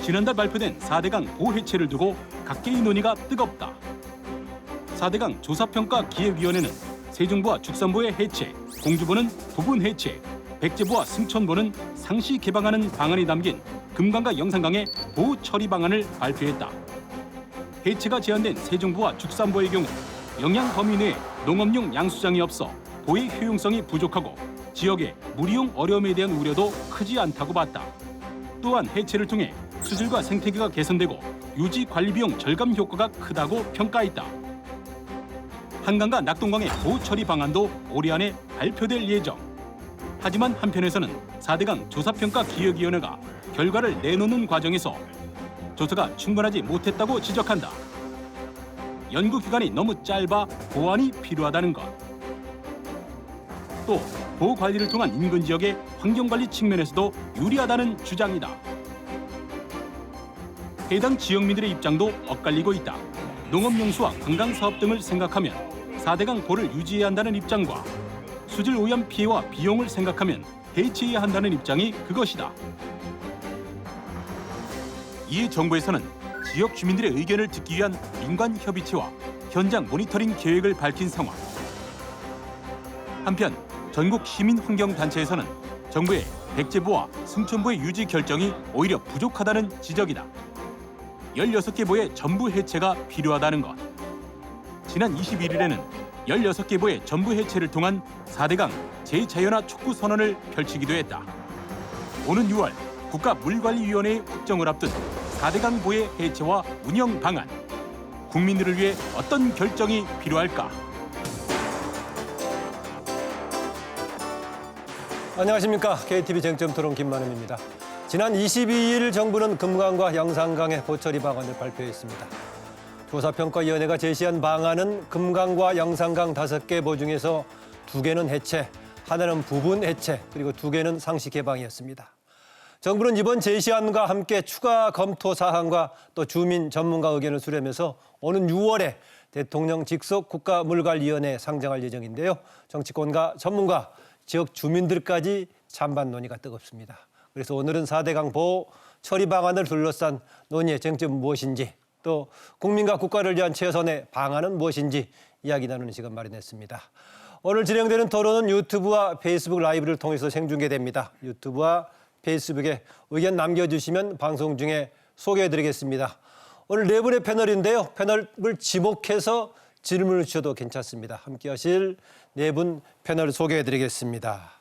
지난달 발표된 4대강 보해체를 두고 각계의 논의가 뜨겁다. 4대강 조사평가 기획위원회는 세종보와 죽산보의 해체, 공주보는 부분 해체, 백제보와 승천보는 상시 개방하는 방안이 담긴 금강과 영산강의 보호 처리 방안을 발표했다. 해체가 제한된 세종보와 죽산보의 경우 영양 범위 내에 농업용 양수장이 없어 보의 효용성이 부족하고 지역의 물이용 어려움에 대한 우려도 크지 않다고 봤다. 또한 해체를 통해 수질과 생태계가 개선되고 유지 관리 비용 절감 효과가 크다고 평가했다. 한강과 낙동강의 보호 처리 방안도 올해 안에 발표될 예정. 하지만 한편에서는 4대강 조사평가 기획위원회가 결과를 내놓는 과정에서 조사가 충분하지 못했다고 지적한다. 연구 기간이 너무 짧아 보완이 필요하다는 것. 또 보호 관리를 통한 인근 지역의 환경 관리 측면에서도 유리하다는 주장이다. 해당 지역민들의 입장도 엇갈리고 있다. 농업용수와 관광사업 등을 생각하면 4대강 보를 유지해야 한다는 입장과 수질 오염 피해와 비용을 생각하면 해체해야 한다는 입장이 그것이다. 이에 정부에서는 지역 주민들의 의견을 듣기 위한 민관 협의체와 현장 모니터링 계획을 밝힌 상황. 한편 전국 시민환경단체에서는 정부의 백제보와 승천보의 유지 결정이 오히려 부족하다는 지적이다. 16개 보의 전부 해체가 필요하다는 것. 지난 21일에는 16개 보의 전부 해체를 통한 4대강 제-자연화 촉구 선언을 펼치기도 했다. 오는 6월 국가물관리위원회의 확정을 앞둔 4대강 보의 해체와 운영 방안. 국민들을 위해 어떤 결정이 필요할까? 안녕하십니까. KTV 쟁점 토론 김만음입니다. 지난 22일 정부는 금강과 영산강의 보처리 방안을 발표했습니다. 조사평가위원회가 제시한 방안은 금강과 영산강 5개 보 중에서 2개는 해체, 하나는 부분 해체, 그리고 2개는 상시 개방이었습니다. 정부는 이번 제시안과 함께 추가 검토 사항과 또 주민 전문가 의견을 수렴해서 오는 6월에 대통령 직속 국가물관리위원회에 상정할 예정인데요. 정치권과 전문가, 지역 주민들까지 찬반 논의가 뜨겁습니다. 그래서 오늘은 4대강 보호 처리 방안을 둘러싼 논의의 쟁점은 무엇인지, 또 국민과 국가를 위한 최선의 방안은 무엇인지 이야기 나누는 시간 마련했습니다. 오늘 진행되는 토론은 유튜브와 페이스북 라이브를 통해서 생중계됩니다. 유튜브와 페이스북에 의견 남겨주시면 방송 중에 소개해드리겠습니다. 오늘 네 분의 패널인데요. 패널을 지목해서 질문을 주셔도 괜찮습니다. 함께하실 네 분 패널 소개해드리겠습니다.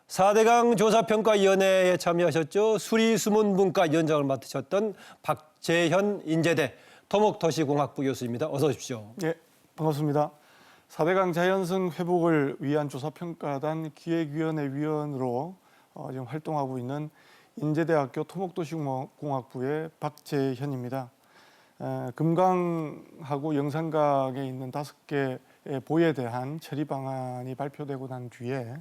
4대강 조사평가위원회에 참여하셨죠. 수리수문분과위원장을 맡으셨던 박재현 인제대 토목도시공학부 교수입니다. 어서 오십시오. 네, 반갑습니다. 4대강 자연성 회복을 위한 조사평가단 기획위원회 위원으로 지금 활동하고 있는 인제대학교 토목도시공학부의 박재현입니다. 금강하고 영산강에 있는 5개 보에 대한 처리 방안이 발표되고 난 뒤에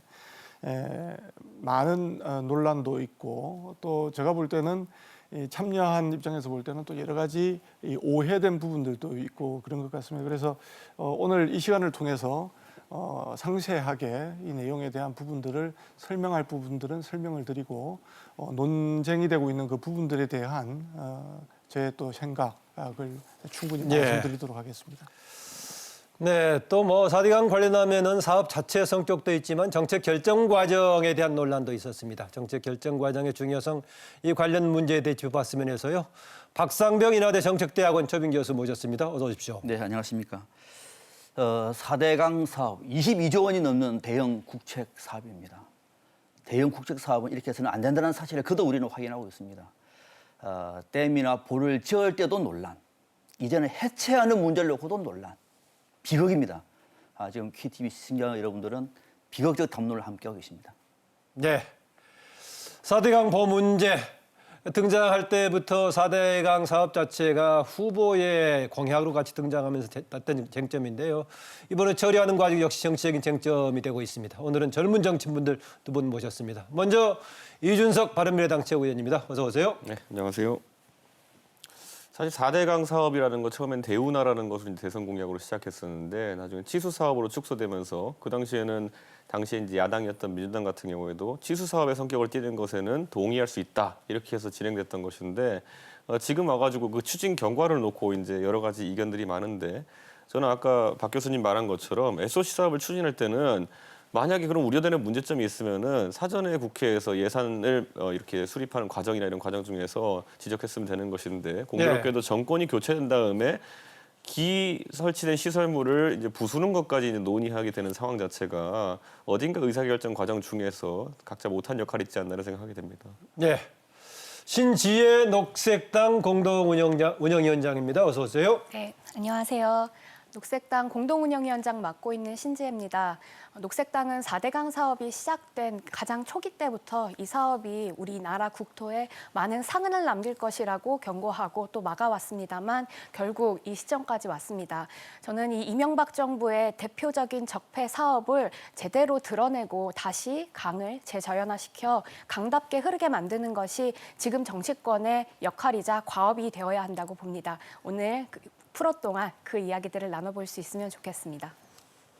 많은 논란도 있고, 또 제가 볼 때는 참여한 입장에서 볼 때는 또 여러 가지 오해된 부분들도 있고 그런 것 같습니다. 그래서 오늘 이 시간을 통해서 상세하게 이 내용에 대한 부분들을 설명할 부분들은 설명을 드리고, 논쟁이 되고 있는 그 부분들에 대한 제 또 생각을 충분히 말씀드리도록 하겠습니다. 네, 또 뭐 4대강 관련하면은 사업 자체 성격도 있지만 정책 결정 과정에 대한 논란도 있었습니다. 정책 결정 과정의 중요성, 이 관련 문제에 대해 짚어봤으면 해서요. 박상병 인하대 정책대학원 초빙 교수 모셨습니다. 어서 오십시오. 네, 안녕하십니까. 4대강 사업, 22조 원이 넘는 대형 국책 사업입니다. 대형 국책 사업은 이렇게 해서는 안 된다는 사실을 그도 우리는 확인하고 있습니다. 댐이나 보를 지을 때도 논란, 이제는 해체하는 문제를 놓고도 논란. 비극입니다. 지금 KTV 시청자 여러분들은 비극적 담론을 함께하고 계십니다. 네, 4대강 보 문제 등장할 때부터 4대강 사업 자체가 후보의 공약으로 같이 등장하면서 났던 쟁점인데요. 이번에 처리하는 과정 역시 정치적인 쟁점이 되고 있습니다. 오늘은 젊은 정치인분들 2분 모셨습니다. 먼저 이준석 바른미래당 최고위원입니다. 어서 오세요. 네, 안녕하세요. 사실 4대강 사업이라는 거 처음엔 대운하라는 것을 이제 대선 공약으로 시작했었는데 나중에 치수 사업으로 축소되면서 그 당시에는 이제 야당이었던 민주당 같은 경우에도 치수 사업의 성격을 띠는 것에는 동의할 수 있다 이렇게 해서 진행됐던 것인데 지금 와가지고 그 추진 경과를 놓고 이제 여러 가지 이견들이 많은데 저는 아까 박 교수님 말한 것처럼 SOC 사업을 추진할 때는 만약에 그런 우려되는 문제점이 있으면은 사전에 국회에서 예산을 이렇게 수립하는 과정이나 이런 과정 중에서 지적했으면 되는 것인데 공교롭게도 정권이 교체된 다음에 설치된 시설물을 이제 부수는 것까지 이제 논의하게 되는 상황 자체가 어딘가 의사결정 과정 중에서 각자 못한 역할이 있지 않나를 생각하게 됩니다. 네. 신지혜 녹색당 공동운영위원장입니다. 어서 오세요. 네, 안녕하세요. 녹색당 공동운영위원장 맡고 있는 신지혜입니다. 녹색당은 4대강 사업이 시작된 가장 초기 때부터 이 사업이 우리나라 국토에 많은 상흔을 남길 것이라고 경고하고 또 막아왔습니다만 결국 이 시점까지 왔습니다. 저는 이 이명박 정부의 대표적인 적폐 사업을 제대로 드러내고 다시 강을 재저연화시켜 강답게 흐르게 만드는 것이 지금 정치권의 역할이자 과업이 되어야 한다고 봅니다. 오늘 프로 동안 그 이야기들을 나눠볼 수 있으면 좋겠습니다.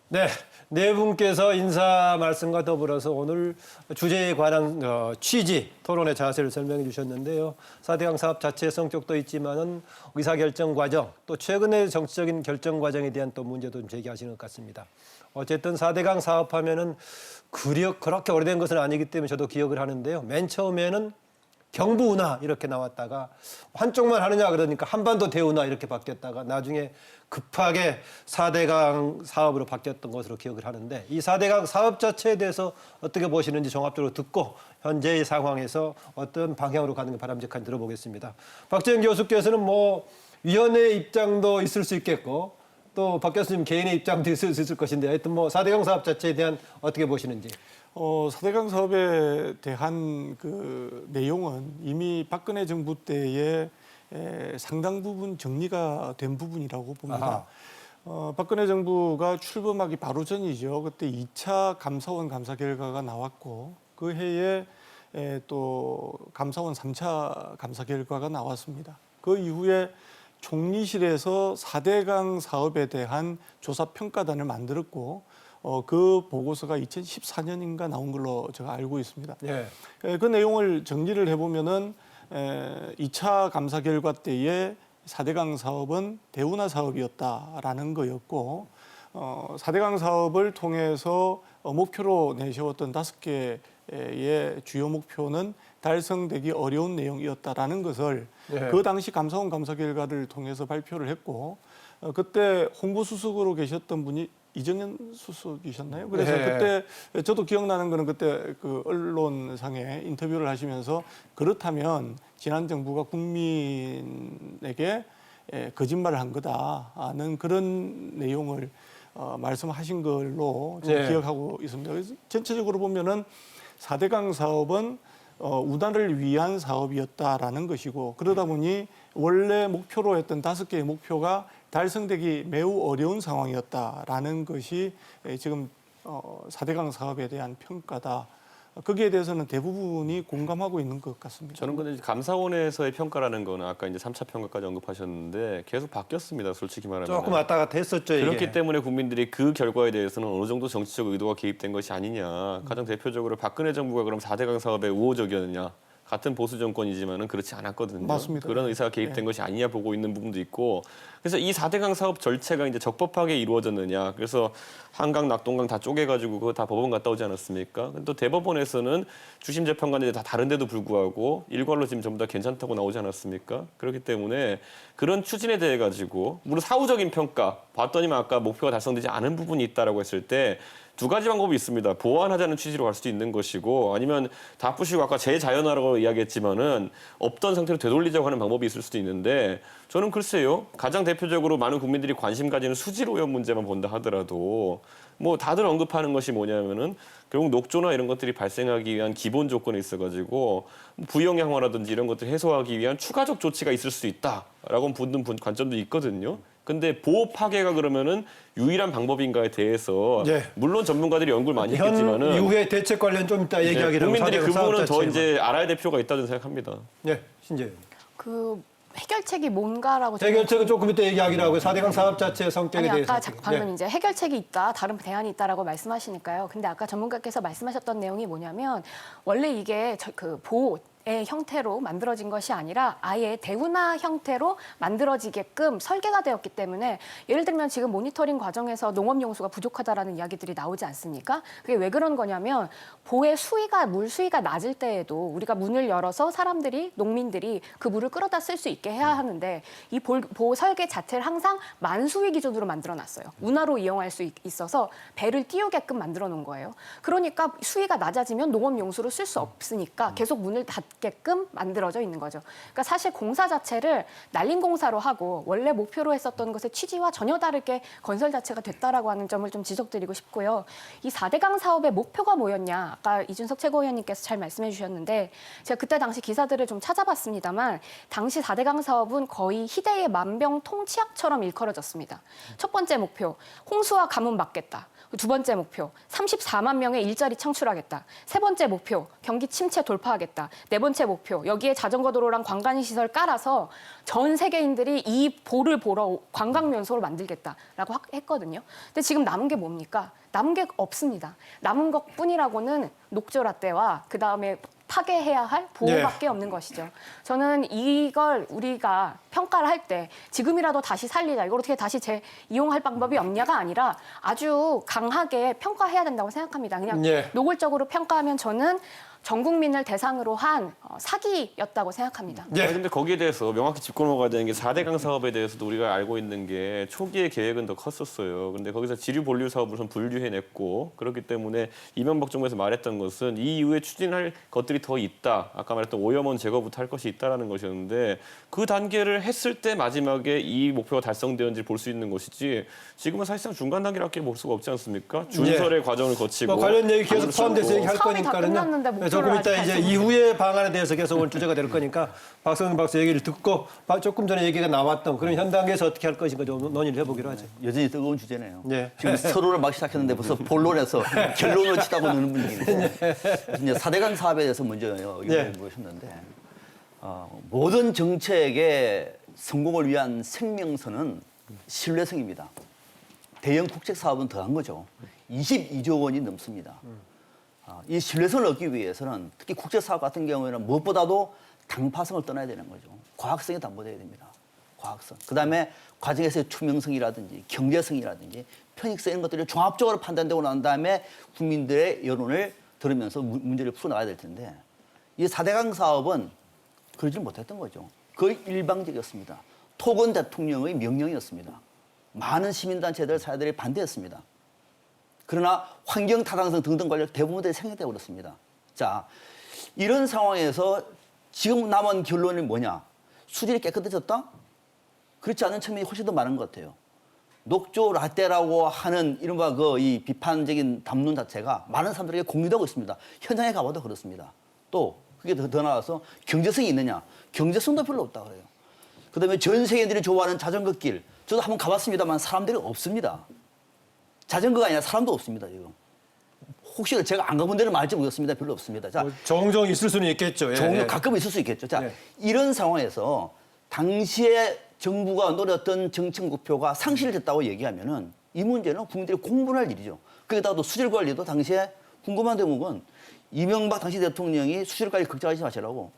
네, 네 분께서 인사 말씀과 더불어서 오늘 주제에 관한 취지, 토론의 자세를 설명해 주셨는데요. 4대강 사업 자체의 성격도 있지만은 의사결정 과정, 또 최근의 정치적인 결정 과정에 대한 또 문제도 좀 제기하시는 것 같습니다. 어쨌든 4대강 사업하면은 그렇게 오래된 것은 아니기 때문에 저도 기억을 하는데요. 맨 처음에는 경부 운하 이렇게 나왔다가 한쪽만 하느냐 그러니까 한반도 대운하 이렇게 바뀌었다가 나중에 급하게 4대강 사업으로 바뀌었던 것으로 기억을 하는데 이 4대강 사업 자체에 대해서 어떻게 보시는지 종합적으로 듣고 현재의 상황에서 어떤 방향으로 가는 게 바람직한지 들어보겠습니다. 박재현 교수께서는 위원회의 입장도 있을 수 있겠고 또 박 교수님 개인의 입장도 있을 수 있을 것인데 하여튼 4대강 사업 자체에 대한 어떻게 보시는지. 4대강 사업에 대한 그 내용은 이미 박근혜 정부 때에 상당 부분 정리가 된 부분이라고 봅니다. 박근혜 정부가 출범하기 바로 전이죠. 그때 2차 감사원 감사 결과가 나왔고 그 해에 또 감사원 3차 감사 결과가 나왔습니다. 그 이후에 총리실에서 4대강 사업에 대한 조사평가단을 만들었고 그 보고서가 2014년인가 나온 걸로 제가 알고 있습니다. 네. 그 내용을 정리를 해보면은 2차 감사 결과 때에 4대강 사업은 대운하 사업이었다라는 거였고 4대강 사업을 통해서 목표로 내세웠던 5개의 주요 목표는 달성되기 어려운 내용이었다라는 것을 그 당시 감사원 감사 결과를 통해서 발표를 했고 그때 홍보수석으로 계셨던 분이 이정현 수석이셨나요? 그래서 그때 저도 기억나는 거는 그때 그 언론상에 인터뷰를 하시면서 그렇다면 지난 정부가 국민에게 거짓말을 한 거다는 그런 내용을 말씀하신 걸로 제가 기억하고 있습니다. 그래서 전체적으로 보면은 4대강 사업은 운하를 위한 사업이었다라는 것이고 그러다 보니 원래 목표로 했던 5개의 목표가 달성되기 매우 어려운 상황이었다라는 것이 지금 4대강 사업에 대한 평가다. 거기에 대해서는 대부분이 공감하고 있는 것 같습니다. 저는 근데 이제 감사원에서의 평가라는 거는 아까 이제 3차 평가까지 언급하셨는데 계속 바뀌었습니다. 솔직히 말하면. 조금 왔다 갔다 했었죠. 이게. 그렇기 때문에 국민들이 그 결과에 대해서는 어느 정도 정치적 의도가 개입된 것이 아니냐. 가장 대표적으로 박근혜 정부가 그럼 4대강 사업에 우호적이었느냐. 같은 보수 정권이지만은 그렇지 않았거든요. 맞습니다. 그런 의사가 개입된 것이 아니냐 보고 있는 부분도 있고. 그래서 이 4대강 사업 절차가 이제 적법하게 이루어졌느냐. 그래서 한강, 낙동강 다 쪼개가지고 그거 다 법원 갔다 오지 않았습니까? 또 대법원에서는 주심 재판관들이 다 다른데도 불구하고 일괄로 지금 전부 다 괜찮다고 나오지 않았습니까? 그렇기 때문에 그런 추진에 대해 가지고 물론 사후적인 평가 봤더니만 아까 목표가 달성되지 않은 부분이 있다라고 했을 때. 2가지 방법이 있습니다. 보완하자는 취지로 갈 수도 있는 것이고 아니면 다 부시고 아까 재자연화라고 이야기했지만은 없던 상태로 되돌리자고 하는 방법이 있을 수도 있는데 저는 글쎄요. 가장 대표적으로 많은 국민들이 관심 가지는 수질 오염 문제만 본다 하더라도 다들 언급하는 것이 뭐냐면은 결국 녹조나 이런 것들이 발생하기 위한 기본 조건이 있어가지고 부영향화라든지 이런 것들 해소하기 위한 추가적 조치가 있을 수 있다라고 보는 관점도 있거든요. 근데 보호 파괴가 그러면은 유일한 방법인가에 대해서 물론 전문가들이 연구를 많이 했겠지만은 이후에 대책 관련 좀 이따 얘기하기로 국민들이 그 부분은 더 이제 알아야 될 필요가 있다고 생각합니다. 네, 신재현. 해결책이 뭔가라고 저는 해결책은 조금 이따 얘기하기로 하고요. 4대강 사업 자체의 성격에 아니 대해서. 아까 방금 이제 해결책이 있다, 다른 대안이 있다라고 말씀하시니까요. 근데 아까 전문가께서 말씀하셨던 내용이 뭐냐면 원래 이게 그 보호의 형태로 만들어진 것이 아니라 아예 대운하 형태로 만들어지게끔 설계가 되었기 때문에 예를 들면 지금 모니터링 과정에서 농업용수가 부족하다라는 이야기들이 나오지 않습니까? 그게 왜 그런 거냐면 보의 수위가 물 수위가 낮을 때에도 우리가 문을 열어서 사람들이 농민들이 그 물을 끌어다 쓸 수 있게 해야 하는데 이 보호 설계 자체를 항상 만수위 기준으로 만들어놨어요. 운하로 이용할 수 있어서 배를 띄우게끔 만들어 놓은 거예요. 그러니까 수위가 낮아지면 농업용수를 쓸 수 없으니까 계속 문을 닫게끔 만들어져 있는 거죠. 그러니까 사실 공사 자체를 날림 공사로 하고 원래 목표로 했었던 것의 취지와 전혀 다르게 건설 자체가 됐다라고 하는 점을 좀 지적드리고 싶고요. 이 4대강 사업의 목표가 뭐였냐? 아까 이준석 최고위원님께서 잘 말씀해 주셨는데 제가 그때 당시 기사들을 좀 찾아봤습니다만 당시 4대강 사업은 거의 희대의 만병통치약처럼 일컬어졌습니다. 첫 번째 목표, 홍수와 가뭄 막겠다. 두 번째 목표, 34만 명의 일자리 창출하겠다. 세 번째 목표, 경기 침체 돌파하겠다. 네 번째 목표, 여기에 자전거 도로랑 관광시설 깔아서 전 세계인들이 이 보를 보러 관광 명소로 만들겠다라고 했거든요. 근데 지금 남은 게 뭡니까? 남은 게 없습니다. 남은 것뿐이라고는 녹조라떼와 그다음에 파괴해야 할 보호밖에 없는 것이죠. 저는 이걸 우리가 평가를 할 때 지금이라도 다시 살리자, 이걸 어떻게 다시 이용할 방법이 없냐가 아니라 아주 강하게 평가해야 된다고 생각합니다. 그냥 노골적으로 평가하면 저는 전 국민을 대상으로 한 사기였다고 생각합니다. 그런데 거기에 대해서 명확히 짚고 넘어가야 되는 게 4대강 사업에 대해서도 우리가 알고 있는 게 초기의 계획은 더 컸었어요. 그런데 거기서 지류 본류 사업을 좀 분류해냈고 그렇기 때문에 이명박 정부에서 말했던 것은 이 이후에 추진할 것들이 더 있다. 아까 말했던 오염원 제거부터 할 것이 있다라는 것이었는데 그 단계를 했을 때 마지막에 이 목표가 달성되었는지 볼 수 있는 것이지 지금은 사실상 중간 단계밖에 볼 수가 없지 않습니까? 준설의 과정을 거치고 관련 얘기 계속 포함돼서 얘기할 사업이 다 거니까요. 끝났는데 조금 이따 이제 이후의 방안에 대해서 계속 오늘 주제가 될 거니까 박성준 박사 얘기를 듣고 조금 전에 얘기가 나왔던 그런 현 단계에서 어떻게 할 것인가 좀 논의를 해보기로 하죠. 여전히 뜨거운 주제네요. 네. 지금 서로를 막 시작했는데 벌써 본론에서 결론을 치다고 느는 분위기인데 이제 4대강 사업에 대해서 먼저 의견을 보셨는데 모든 정책의 성공을 위한 생명선은 신뢰성입니다. 대형 국책 사업은 더한 거죠. 22조 원이 넘습니다. 이 신뢰성을 얻기 위해서는 특히 국제 사업 같은 경우에는 무엇보다도 당파성을 떠나야 되는 거죠. 과학성이 담보돼야 됩니다. 과학성. 그다음에 과정에서의 투명성이라든지 경제성이라든지 편익성 이런 것들을 종합적으로 판단되고 난 다음에 국민들의 여론을 들으면서 문제를 풀어나가야 될 텐데 이 4대강 사업은 그러지 못했던 거죠. 거의 일방적이었습니다. 토건 대통령의 명령이었습니다. 많은 시민단체들 사회들이 반대했습니다. 그러나 환경 타당성 등등 관련 대부분들이 생략되어 버렸습니다. 자, 이런 상황에서 지금 남은 결론이 뭐냐? 수질이 깨끗해졌다? 그렇지 않은 측면이 훨씬 더 많은 것 같아요. 녹조 라떼라고 하는 이른바 이 비판적인 담론 자체가 많은 사람들에게 공유되고 있습니다. 현장에 가봐도 그렇습니다. 또 그게 더 나아가서 경제성이 있느냐? 경제성도 별로 없다 그래요. 그다음에 전 세계인들이 좋아하는 자전거 길, 저도 한번 가봤습니다만 사람들이 없습니다. 자전거가 아니라 사람도 없습니다, 지금. 혹시 제가 안 가본 데는 말할지 모르겠습니다. 별로 없습니다. 자, 종종 있을 수는 있겠죠. 종종 가끔 있을 수 있겠죠. 자, 이런 상황에서 당시에 정부가 노렸던 정책 목표가 상실됐다고 얘기하면은 이 문제는 국민들이 공분할 일이죠. 거기다가 또 수질 관리도 당시에 궁금한 대목은 이명박 당시 대통령이 수질 관리 걱정하지 마시라고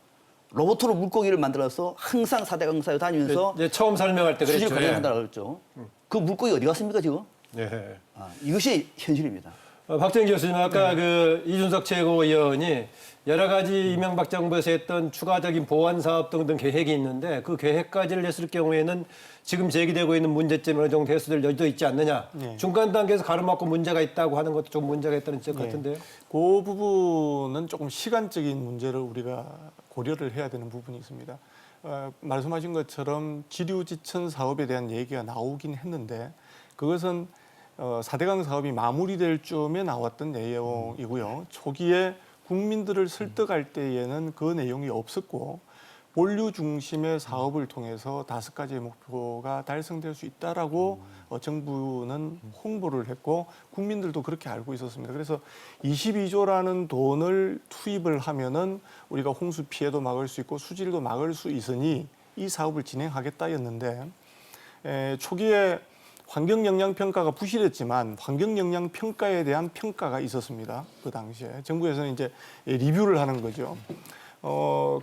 로봇으로 물고기를 만들어서 항상 4대강 사에 다니면서 처음 설명할 때 수질 그랬죠. 관리한다고 그랬죠. 그 물고기 어디 갔습니까, 지금? 이것이 현실입니다. 박정희 교수님, 아까 이준석 최고위원이 여러 가지 이명박 정부에서 했던 추가적인 보완 사업 등등 계획이 있는데 그 계획까지를 했을 경우에는 지금 제기되고 있는 문제점이 어느 정도 해소될 여지도 있지 않느냐. 중간 단계에서 가로막고 문제가 있다고 하는 것도 좀 문제가 있다는 지적 같은데요. 그 부분은 조금 시간적인 문제를 우리가 고려를 해야 되는 부분이 있습니다. 말씀하신 것처럼 지류지천 사업에 대한 얘기가 나오긴 했는데 그것은 4대강 사업이 마무리될 쯤에 나왔던 내용이고요. 초기에 국민들을 설득할 때에는 그 내용이 없었고 본류 중심의 사업을 통해서 5가지의 목표가 달성될 수 있다라고 정부는 홍보를 했고 국민들도 그렇게 알고 있었습니다. 그래서 22조라는 돈을 투입을 하면은 우리가 홍수 피해도 막을 수 있고 수질도 막을 수 있으니 이 사업을 진행하겠다였는데 초기에 환경영향평가가 부실했지만 환경영향평가에 대한 평가가 있었습니다. 그 당시에 정부에서는 이제 리뷰를 하는 거죠.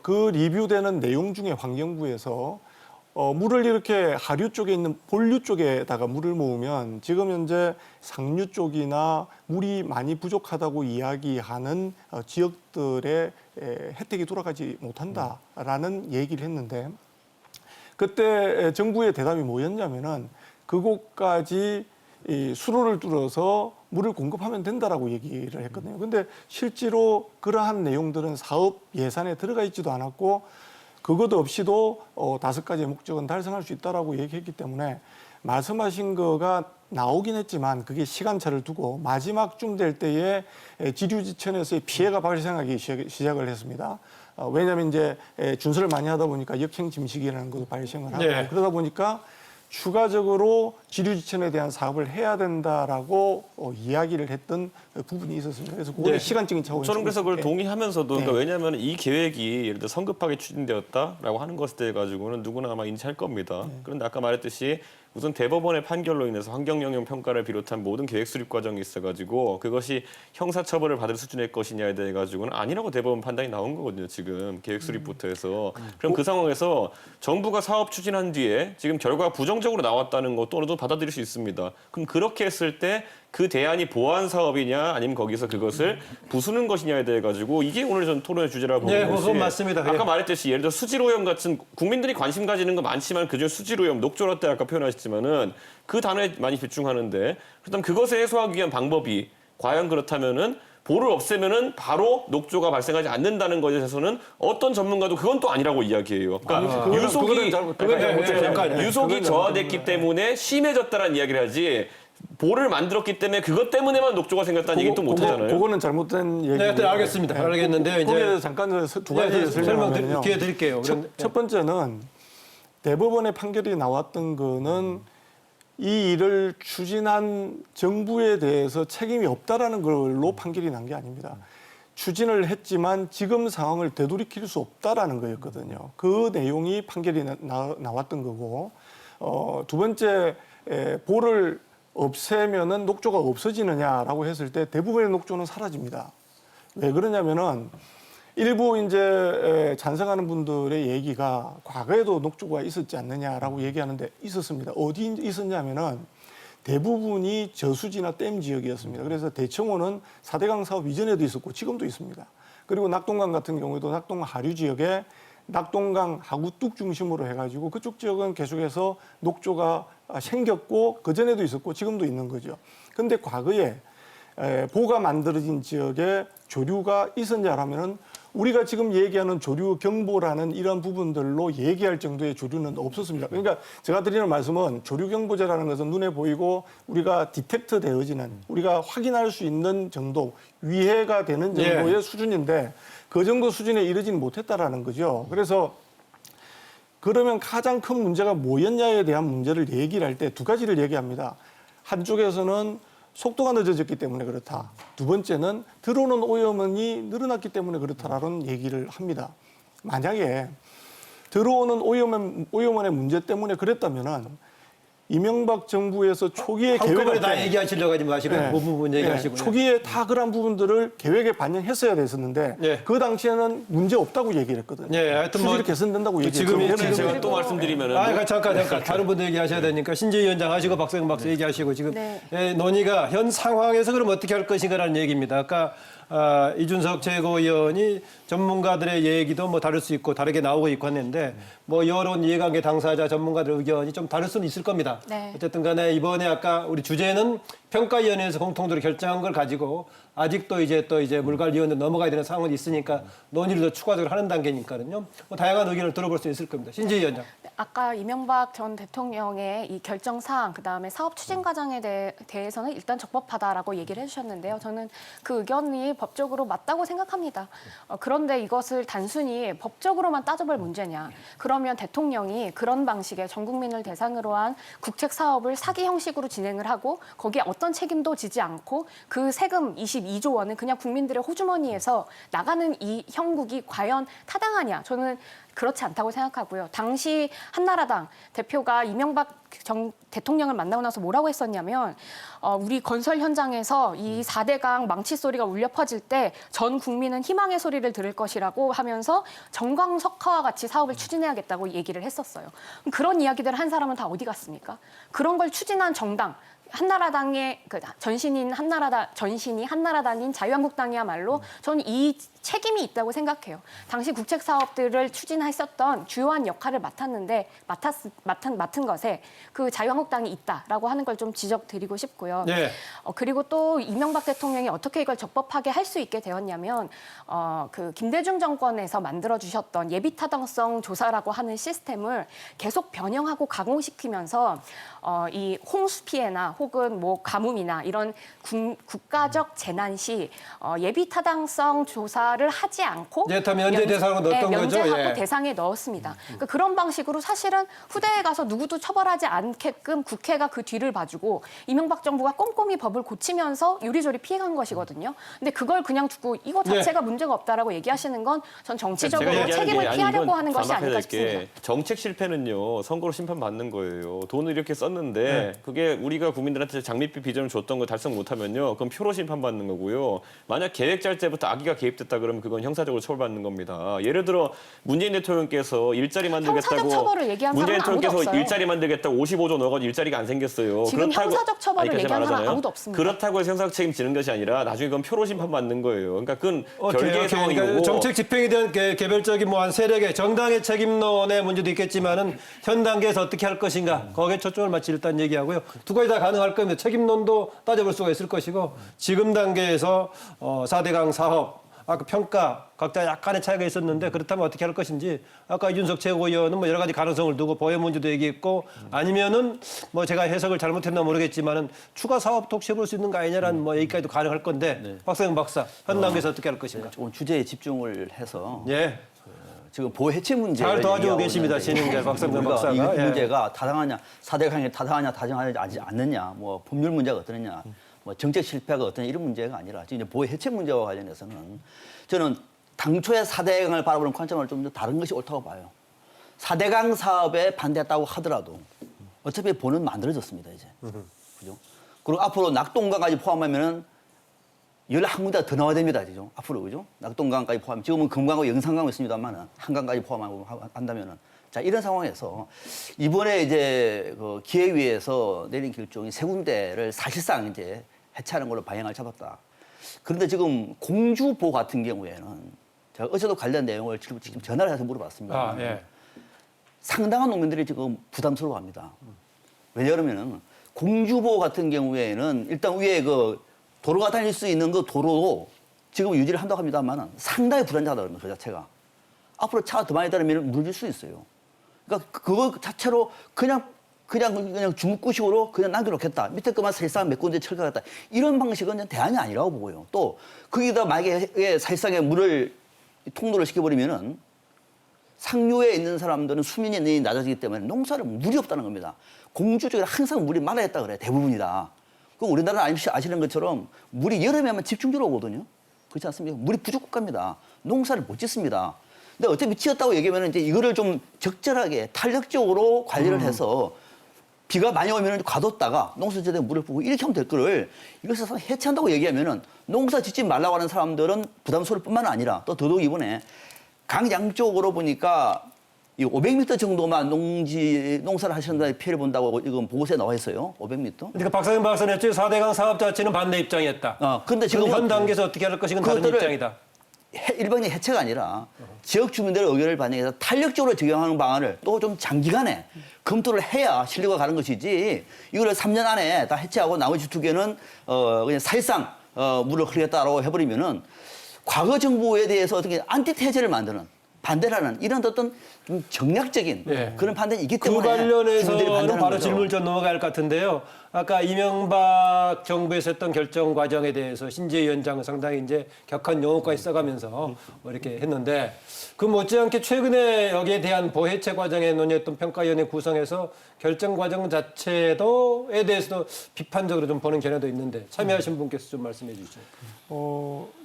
그 리뷰되는 내용 중에 환경부에서 물을 이렇게 하류 쪽에 있는 본류 쪽에다가 물을 모으면 지금 현재 상류 쪽이나 물이 많이 부족하다고 이야기하는 지역들의 혜택이 돌아가지 못한다라는 얘기를 했는데 그때 정부의 대답이 뭐였냐면은 그곳까지 이 수로를 뚫어서 물을 공급하면 된다라고 얘기를 했거든요. 근데 실제로 그러한 내용들은 사업 예산에 들어가 있지도 않았고 그것 없이도 5가지의 목적은 달성할 수 있다라고 얘기했기 때문에 말씀하신 거가 나오긴 했지만 그게 시간차를 두고 마지막쯤 될 때에 지류지천에서의 피해가 발생하기 시작을 했습니다. 왜냐하면 이제 준설을 많이 하다 보니까 역행짐식이라는 것도 발생을 하고 네. 그러다 보니까 추가적으로 지류지천에 대한 사업을 해야 된다라고 이야기를 했던 부분이 있었습니다. 그래서 그게 네. 시간적인 차원이 저는 그래서 그걸 네. 동의하면서도 그러니까 네. 왜냐하면 이 계획이 예를 들어 성급하게 추진되었다라고 하는 것에 대해 가지고는 누구나 아마 인지할 겁니다. 그런데 아까 말했듯이 우선 대법원의 판결로 인해서 환경영향 평가를 비롯한 모든 계획 수립 과정이 있어가지고 그것이 형사처벌을 받을 수준의 것이냐에 대해 가지고는 아니라고 대법원 판단이 나온 거거든요. 지금 계획 수립부터 해서 그럼 그 상황에서 정부가 사업 추진한 뒤에 지금 결과가 부정적으로 나왔다는 것도 어느 정도 받아들일 수 있습니다. 그럼 그렇게 했을 때 그 대안이 보완 사업이냐 아니면 거기서 그것을 부수는 것이냐에 대해 가지고 이게 오늘 전 토론의 주제라고 보는 네, 것이 그건 맞습니다. 아까 예. 말했듯이 예를 들어 수질오염 같은 국민들이 관심 가지는 거 많지만 그중에 수질오염, 녹조라 때 아까 표현하셨지만은 그 단어에 많이 집중하는데 그렇다면 그것을 해소하기 위한 방법이 과연 그렇다면은 볼을 없애면은 바로 녹조가 발생하지 않는다는 것에 대해서는 어떤 전문가도 그건 또 아니라고 이야기해요. 그러니까 그거는 유속이 잘못된 유속이 저하됐기 때문에 심해졌다라는 이야기를 하지. 볼을 만들었기 때문에 그것 때문에만 녹조가 생겼다는 얘기는 또 못하잖아요. 그거는 잘못된 얘기고. 네, 알겠습니다. 알겠는데요. 이제 거기에 대해서 잠깐 두 가지 네, 설명하면요. 기회 드릴게요. 첫 번째는 대법원의 판결이 나왔던 거는 이 일을 추진한 정부에 대해서 책임이 없다라는 걸로 판결이 난 게 아닙니다. 추진을 했지만 지금 상황을 되돌이킬 수 없다라는 거였거든요. 그 내용이 판결이 나왔던 거고 두 번째 볼을 없애면은 녹조가 없어지느냐라고 했을 때 대부분의 녹조는 사라집니다. 왜 그러냐면은 일부 이제 찬성하는 분들의 얘기가 과거에도 녹조가 있었지 않느냐라고 얘기하는데 있었습니다. 어디 있었냐면은 대부분이 저수지나 댐 지역이었습니다. 그래서 대청호는 4대강 사업 이전에도 있었고 지금도 있습니다. 그리고 낙동강 같은 경우에도 낙동 하류 지역에 낙동강 하구 뚝 중심으로 해가지고 그쪽 지역은 계속해서 녹조가 생겼고 그전에도 있었고 지금도 있는 거죠. 근데 과거에 보가 만들어진 지역에 조류가 있었냐라면은 우리가 지금 얘기하는 조류 경보라는 이런 부분들로 얘기할 정도의 조류는 없었습니다. 그러니까 제가 드리는 말씀은 조류 경보제라는 것은 눈에 보이고 우리가 디텍트 되어지는 우리가 확인할 수 있는 정도 위해가 되는 정도의 수준인데 그 정도 수준에 이르지는 못했다라는 거죠. 그래서 그러면 가장 큰 문제가 뭐였냐에 대한 문제를 얘기를 할 때 두 가지를 얘기합니다. 한쪽에서는 속도가 늦어졌기 때문에 그렇다. 두 번째는 들어오는 오염원이 늘어났기 때문에 그렇다라는 얘기를 합니다. 만약에 들어오는 오염원의 문제 때문에 그랬다면은 이명박 정부에서 초기에 한꺼번에 계획을 다 얘기하시려고 하지 마시고 네. 그 부분 얘기하시고요. 초기에 다 그런 부분들을 계획에 반영했어야 됐었는데 네. 그 당시에는 문제 없다고 얘기를 했거든요. 네, 하여튼 뭐 수질이 개선된다고 얘기했거든요. 그러면 제가 또 말씀드리면은 잠깐 다른 분들 얘기하셔야 되니까 신재 위원장 하시고 박세경 박사 얘기하시고 지금 네. 논의가 현 상황에서 그럼 어떻게 할 것인가라는 얘기입니다. 아까 이준석 최고위원이 전문가들의 얘기도 뭐 다를 수 있고 다르게 나오고 있고 했는데 뭐 여론 이해관계 당사자 전문가들 의견이 좀 다를 수는 있을 겁니다. 네. 어쨌든 간에 이번에 아까 우리 주제는 평가위원회에서 공통적으로 결정한 걸 가지고 아직도 이제 물관리위원회 넘어가야 되는 상황이 있으니까 논의를 더 추가적으로 하는 단계니까요. 뭐 다양한 의견을 들어볼 수 있을 겁니다. 신재 위원장. 아까 이명박 전 대통령의 이 결정 사항, 그다음에 사업 추진 과정에 대해서는 일단 적법하다라고 얘기를 해주셨는데요. 저는 그 의견이 법적으로 맞다고 생각합니다. 그런데 이것을 단순히 법적으로만 따져볼 문제냐? 그러면 대통령이 그런 방식의 전 국민을 대상으로 한 국책 사업을 사기 형식으로 진행을 하고 거기에 어떤 책임도 지지 않고 그 세금 22조 원은 그냥 국민들의 호주머니에서 나가는 이 형국이 과연 타당하냐? 저는 그렇지 않다고 생각하고요. 당시 한나라당 대표가 이명박 대통령을 만나고 나서 뭐라고 했었냐면 우리 건설 현장에서 이 4대강 망치 소리가 울려 퍼질 때 전 국민은 희망의 소리를 들을 것이라고 하면서 정광석화와 같이 사업을 추진해야겠다고 얘기를 했었어요. 그런 이야기들을 한 사람은 다 어디 갔습니까? 그런 걸 추진한 정당, 한나라당의 전신이 한나라당인 자유한국당이야말로 저는 이 책임이 있다고 생각해요. 당시 국책 사업들을 추진했었던 주요한 역할을 맡은 것에 그 자유한국당이 있다라고 하는 걸 좀 지적드리고 싶고요. 네. 그리고 또 이명박 대통령이 어떻게 이걸 적법하게 할 수 있게 되었냐면 그 김대중 정권에서 만들어 주셨던 예비 타당성 조사라고 하는 시스템을 계속 변형하고 가공시키면서 이 홍수 피해나 혹은 뭐 가뭄이나 이런 국가적 재난 시 예비 타당성 조사를 하지 않고 네, 면제 대상으로 넣었던 거죠. 면제하고 예. 대상에 넣었습니다. 그러니까 그런 방식으로 사실은 후대에 가서 누구도 처벌하지 않게끔 국회가 그 뒤를 봐주고 이명박 정부가 꼼꼼히 법을 고치면서 요리조리 피해간 것이거든요. 근데 그걸 그냥 두고 이거 자체가 문제가 없다라고 얘기하시는 건 전 정치적으로 제가 얘기하는 책임을 게, 아니, 피하려고 이건 하는 것이 아닐까 반박해야 될 게 싶습니다. 정책 실패는요 선거로 심판받는 거예요. 돈을 이렇게 썼는데 그게 우리가 국민들한테 장밋빛 비전을 줬던 거 달성 못하면요 그럼 표로 심판받는 거고요. 만약 계획 짤 때부터 악의가 개입됐다 그러면 그건 형사적으로 처벌받는 겁니다. 예를 들어 문재인 대통령께서 일자리 만들겠다고 형사적 처벌을 얘기한 문재인 사람은 아무도 대통령께서 없어요. 일자리 만들겠다고 55조 넣어가지고 일자리가 안 생겼어요. 지금 형사적 처벌을 아니, 얘기한 사람 말하잖아요. 아무도 없습니다. 그렇다고 해서 형사적 책임 지는 것이 아니라 나중에 그건 표로 심판받는 거예요. 그러니까 그건 오케이, 별개의 오케이. 상황이고 그러니까 정책 집행에 대한 개별적인 뭐 한 세력의 정당의 책임론의 문제도 있겠지만은 현 단계에서 어떻게 할 것인가 거기에 초점을 맞추 일단 얘기하고요. 두 가지 다 가능할 겁니다. 책임론도 따져볼 수가 있을 것이고 지금 단계에서 4대강 사업 아까 평가 각자 약간의 차이가 있었는데 그렇다면 어떻게 할 것인지 아까 이준석 최고위원은 뭐 여러 가지 가능성을 두고 보혜 문제도 얘기했고 아니면은 뭐 제가 해석을 잘못했나 모르겠지만은 추가 사업 독시해 볼 수 있는 거 아니냐라는 뭐 얘기까지도 가능할 건데 박성영 박사 현 단계에서 어떻게 할 것인가? 조금 주제에 집중을 해서 예. 지금 보호 해체 문제 잘 도와주고 계십니다. 진행자 박성명 박사가. 이 예. 문제가 타당하냐, 4대강에 타당하냐, 타당하지 않느냐, 뭐 법률 문제가 어떠느냐, 뭐 정책 실패가 어떠냐 이런 문제가 아니라 지금 이제 보호 해체 문제와 관련해서는 저는 당초에 4대강을 바라보는 관점을 좀 다른 것이 옳다고 봐요. 4대강 사업에 반대했다고 하더라도 어차피 보는 만들어졌습니다 이제. 그죠? 그리고 앞으로 낙동강까지 포함하면은 11군데가 더 나와야 됩니다, 지금. 앞으로, 그죠? 낙동강까지 포함, 지금은 금강하고 영산강이 있습니다만, 한강까지 포함하고 한다면은. 자, 이런 상황에서 이번에 이제 그 기획위에서 내린 결정이 3군데를 사실상 이제 해체하는 걸로 방향을 잡았다. 그런데 지금 공주보 같은 경우에는 제가 어제도 관련 내용을 지금 전화를 해서 물어봤습니다. 아, 예. 상당한 농민들이 지금 부담스러워 합니다. 왜냐하면은 공주보 같은 경우에는 일단 위에 그 도로가 다닐 수 있는 그 도로도 지금 유지를 한다고 합니다만 상당히 불안정하다고 합니다. 그 자체가. 앞으로 차가 더 많이 다니면 무너질 수 있어요. 그러니까 그거 자체로 그냥 주먹구식으로 그냥 남겨놓겠다. 밑에 것만 사실상 몇 군데 철거하겠다. 이런 방식은 대안이 아니라고 보고요. 또 거기다 만약에 사실상의 물을 통로를 시켜버리면은 상류에 있는 사람들은 수면이 낮아지기 때문에 농사를 물이 없다는 겁니다. 공주 쪽에 항상 물이 말라 있다 그래 대부분이다. 그 우리나라는 아시는 것처럼 물이 여름에만 집중적으로 오거든요. 그렇지 않습니까? 물이 부족합니다. 농사를 못 짓습니다. 근데 어차피 지었다고 얘기하면 이제 이거를 좀 적절하게 탄력적으로 관리를 해서 비가 많이 오면 가뒀다가 농사지대에 물을 부고 이렇게 하면 될 거를 이것을 해체한다고 얘기하면은 농사 짓지 말라고 하는 사람들은 부담스러울 뿐만 아니라 또 더더욱 이번에 강 양쪽으로 보니까 이 500m 정도만 농사를 하시는 피해를 본다고 지금 보고서에 나와 있어요. 500m. 그러니까 박성현 박사는 4대강 사업 자체는 반대 입장이었다. 근데 지금 현 단계에서 어떻게 할 것인가 다른 그것들을 입장이다. 일반적인 해체가 아니라 지역 주민들의 의견을 반영해서 탄력적으로 적용하는 방안을 또 좀 장기간에 검토를 해야 신뢰가 가는 것이지 이거를 3년 안에 다 해체하고 나머지 2개는 그냥 사실상 물을 흐리겠다라고 해버리면은 과거 정부에 대해서 어떻게 안티테제를 만드는 반대라는 이런 어떤 좀 정략적인 예. 그런 판단이 있기 그 때문에 주민들이 관련해서는 반대하는 바로 거죠. 질문을 좀 넘어갈 것 같은데요. 아까 이명박 정부에서 했던 결정 과정에 대해서 신재 위원장은 상당히 이제 격한 용어까지 써가면서 뭐 이렇게 했는데 그 못지않게 최근에 여기에 대한 보해체 과정에 논의했던 평가위원회 구성에서 결정 과정 자체도에 대해서도 비판적으로 좀 보는 견해도 있는데 참여하신 분께서 좀 말씀해 주시죠.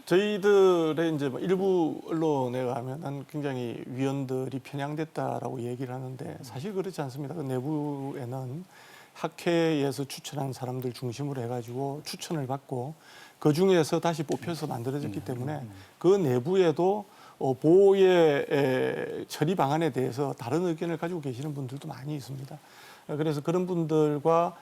저희들의 이제 뭐 일부 언론에 가면은 굉장히 위원들이 편향됐다라고 얘기를 하는데 사실 그렇지 않습니다. 그 내부에는 학회에서 추천한 사람들 중심으로 해가지고 추천을 받고 그 중에서 다시 뽑혀서 만들어졌기 때문에 그 내부에도 보호의 처리 방안에 대해서 다른 의견을 가지고 계시는 분들도 많이 있습니다. 그래서 그런 분들과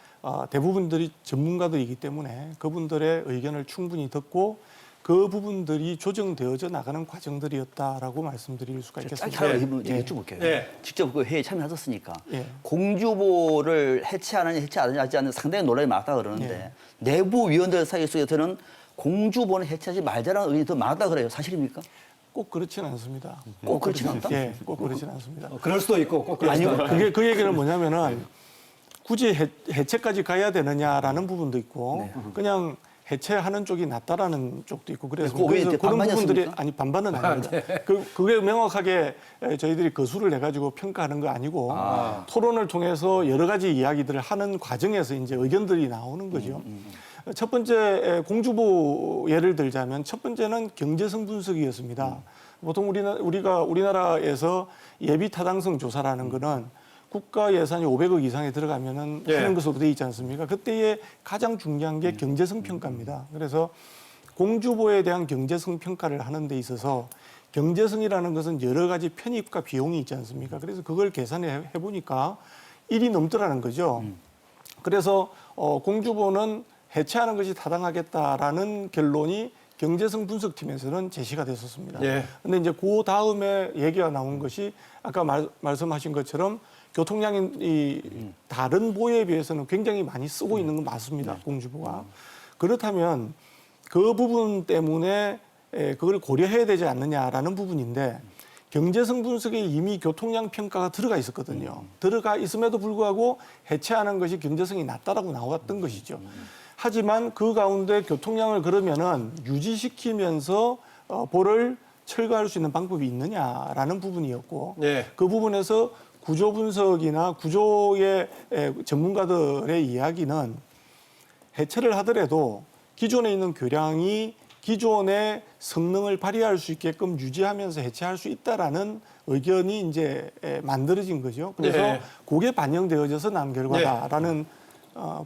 대부분들이 전문가들이기 때문에 그분들의 의견을 충분히 듣고 그 부분들이 조정되어져 나가는 과정들이었다라고 말씀드릴 수가 있겠습니다. 짧게 하나 여쭤볼게요. 네. 직접 그 회의에 참여하셨으니까 예. 공주보를 해체하느냐 해체하지 않는 상당히 논란이 많다 그러는데 내부 위원들 사이에서는 공주보는 해체하지 말자라는 의견이 더 많다 그래요. 사실입니까? 꼭 그렇지는 않습니다. 꼭 그렇진 않다? 예, 꼭 그렇지는 않습니다. 그럴 수도 있고 꼭 그럴 수도 있고. 그게 그 얘기는 뭐냐면은 굳이 해체까지 가야 되느냐라는 부분도 있고 그냥 해체하는 쪽이 낫다라는 쪽도 있고 그래서 그 의견이 그런 부분들이 반반이었습니까? 아니 반반은 아닙니다. 그게 명확하게 저희들이 거수를 해가지고 평가하는 거 아니고 토론을 통해서 여러 가지 이야기들을 하는 과정에서 이제 의견들이 나오는 거죠. 첫 번째 공주보 예를 들자면 첫 번째는 경제성 분석이었습니다. 보통 우리나라에서 예비 타당성 조사라는 거는 국가 예산이 500억 이상에 들어가면은 하는 것으로 돼 있지 않습니까? 그때의 가장 중요한 게 경제성 평가입니다. 그래서 공주보에 대한 경제성 평가를 하는 데 있어서 경제성이라는 것은 여러 가지 편입과 비용이 있지 않습니까? 그래서 그걸 계산해 보니까 1이 넘더라는 거죠. 그래서 공주보는 해체하는 것이 타당하겠다라는 결론이 경제성 분석팀에서는 제시가 됐었습니다. 그런데 이제 그 다음에 얘기가 나온 것이 아까 말씀하신 것처럼 교통량이 다른 보에 비해서는 굉장히 많이 쓰고 있는 건 맞습니다. 공주보가. 그렇다면 그 부분 때문에 그걸 고려해야 되지 않느냐라는 부분인데 경제성 분석에 이미 교통량 평가가 들어가 있었거든요. 들어가 있음에도 불구하고 해체하는 것이 경제성이 낮다라고 나왔던 것이죠. 하지만 그 가운데 교통량을 그러면은 유지시키면서 보를 철거할 수 있는 방법이 있느냐라는 부분이었고 그 부분에서 구조 분석이나 구조의 전문가들의 이야기는 해체를 하더라도 기존에 있는 교량이 기존의 성능을 발휘할 수 있게끔 유지하면서 해체할 수 있다라는 의견이 이제 만들어진 거죠. 그래서 그게 반영되어져서 난 결과다라는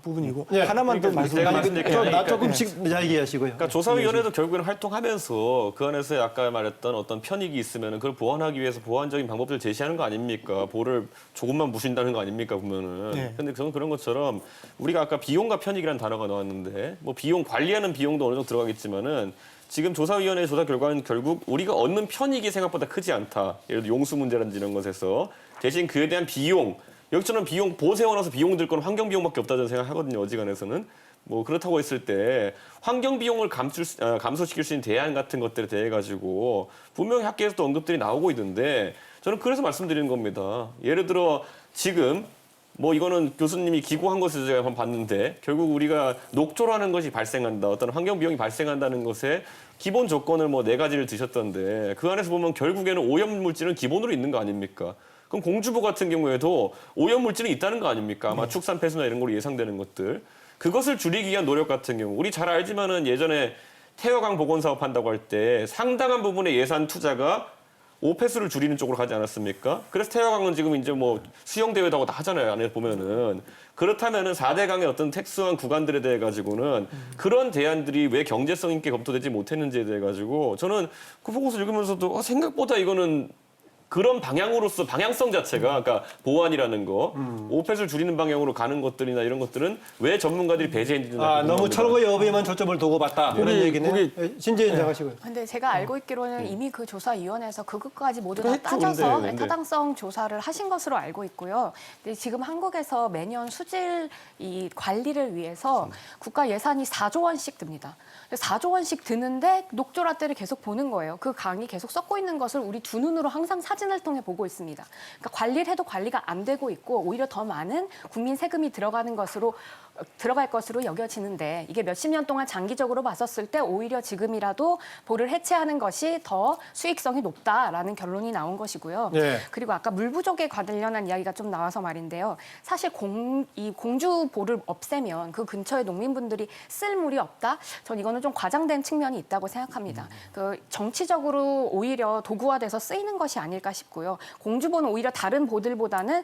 부분이고 하나만 더 말씀드리면 나 조금씩 얘기하시고요. 그러니까 조사위원회도 결국에는 활동하면서 그 안에서 아까 말했던 어떤 편익이 있으면 그걸 보완하기 위해서 보완적인 방법들을 제시하는 거 아닙니까? 보를 조금만 무신다는 거 아닙니까 보면은. 근데 저는 그런 것처럼 우리가 아까 비용과 편익이라는 단어가 나왔는데 뭐 비용 관리하는 비용도 어느 정도 들어가겠지만은 지금 조사위원회 조사 결과는 결국 우리가 얻는 편익이 생각보다 크지 않다. 예를 들어 용수 문제라든지 이런 것에서 대신 그에 대한 비용 여기처럼 비용 보호 세워놔서 비용 들 건 환경 비용밖에 없다 저는 생각하거든요. 어지간해서는 뭐 그렇다고 했을 때 환경 비용을 감소시킬 수 있는 대안 같은 것들에 대해 가지고 분명히 학계에서도 언급들이 나오고 있는데 저는 그래서 말씀드리는 겁니다. 예를 들어 지금 뭐 이거는 교수님이 기고한 것을 제가 한번 봤는데 결국 우리가 녹조라는 것이 발생한다. 어떤 환경 비용이 발생한다는 것에 기본 조건을 뭐 4가지를 드셨던데 그 안에서 보면 결국에는 오염 물질은 기본으로 있는 거 아닙니까? 그럼 공주보 같은 경우에도 오염 물질이 있다는 거 아닙니까? 아마 축산 폐수나 이런 걸로 예상되는 것들. 그것을 줄이기 위한 노력 같은 경우 우리 잘 알지만은 예전에 태화강 복원 사업 한다고 할 때 상당한 부분의 예산 투자가 오폐수를 줄이는 쪽으로 가지 않았습니까? 그래서 태화강은 지금 이제 뭐 수영대회도 하고 다 하잖아요. 안에 보면은. 그렇다면은 4대강의 어떤 특수한 구간들에 대해 가지고는 그런 대안들이 왜 경제성 있게 검토되지 못했는지에 대해 가지고 저는 그 보고서 읽으면서도 생각보다 이거는 그런 방향으로서 방향성 자체가 그러니까 보완이라는 거, 오펫을 줄이는 방향으로 가는 것들이나 이런 것들은 왜 전문가들이 배제했는지 너무 철거 여부에만 초점을 두고 봤다. 이런 얘기는 신재현 장하시고요. 근데 제가 알고 있기로는 이미 그 조사위원회에서 그것까지 모두 다 그랬죠, 따져서 근데. 타당성 조사를 하신 것으로 알고 있고요. 근데 지금 한국에서 매년 수질 이 관리를 위해서 국가 예산이 4조 원씩 듭니다. 4조 원씩 드는데 녹조라떼를 계속 보는 거예요. 그 강이 계속 썩고 있는 것을 우리 두 눈으로 항상 사진을 통해 보고 있습니다. 그러니까 관리를 해도 관리가 안 되고 있고 오히려 더 많은 국민 세금이 들어가는 것으로 들어갈 것으로 여겨지는데 이게 몇십 년 동안 장기적으로 봤었을 때 오히려 지금이라도 보를 해체하는 것이 더 수익성이 높다라는 결론이 나온 것이고요. 네. 그리고 아까 물 부족에 관련한 이야기가 좀 나와서 말인데요. 사실 이 공주보를 없애면 그 근처에 농민분들이 쓸 물이 없다? 전 이거는 좀 과장된 측면이 있다고 생각합니다. 그 정치적으로 오히려 도구화돼서 쓰이는 것이 아닐까 싶고요. 공주보는 오히려 다른 보들보다는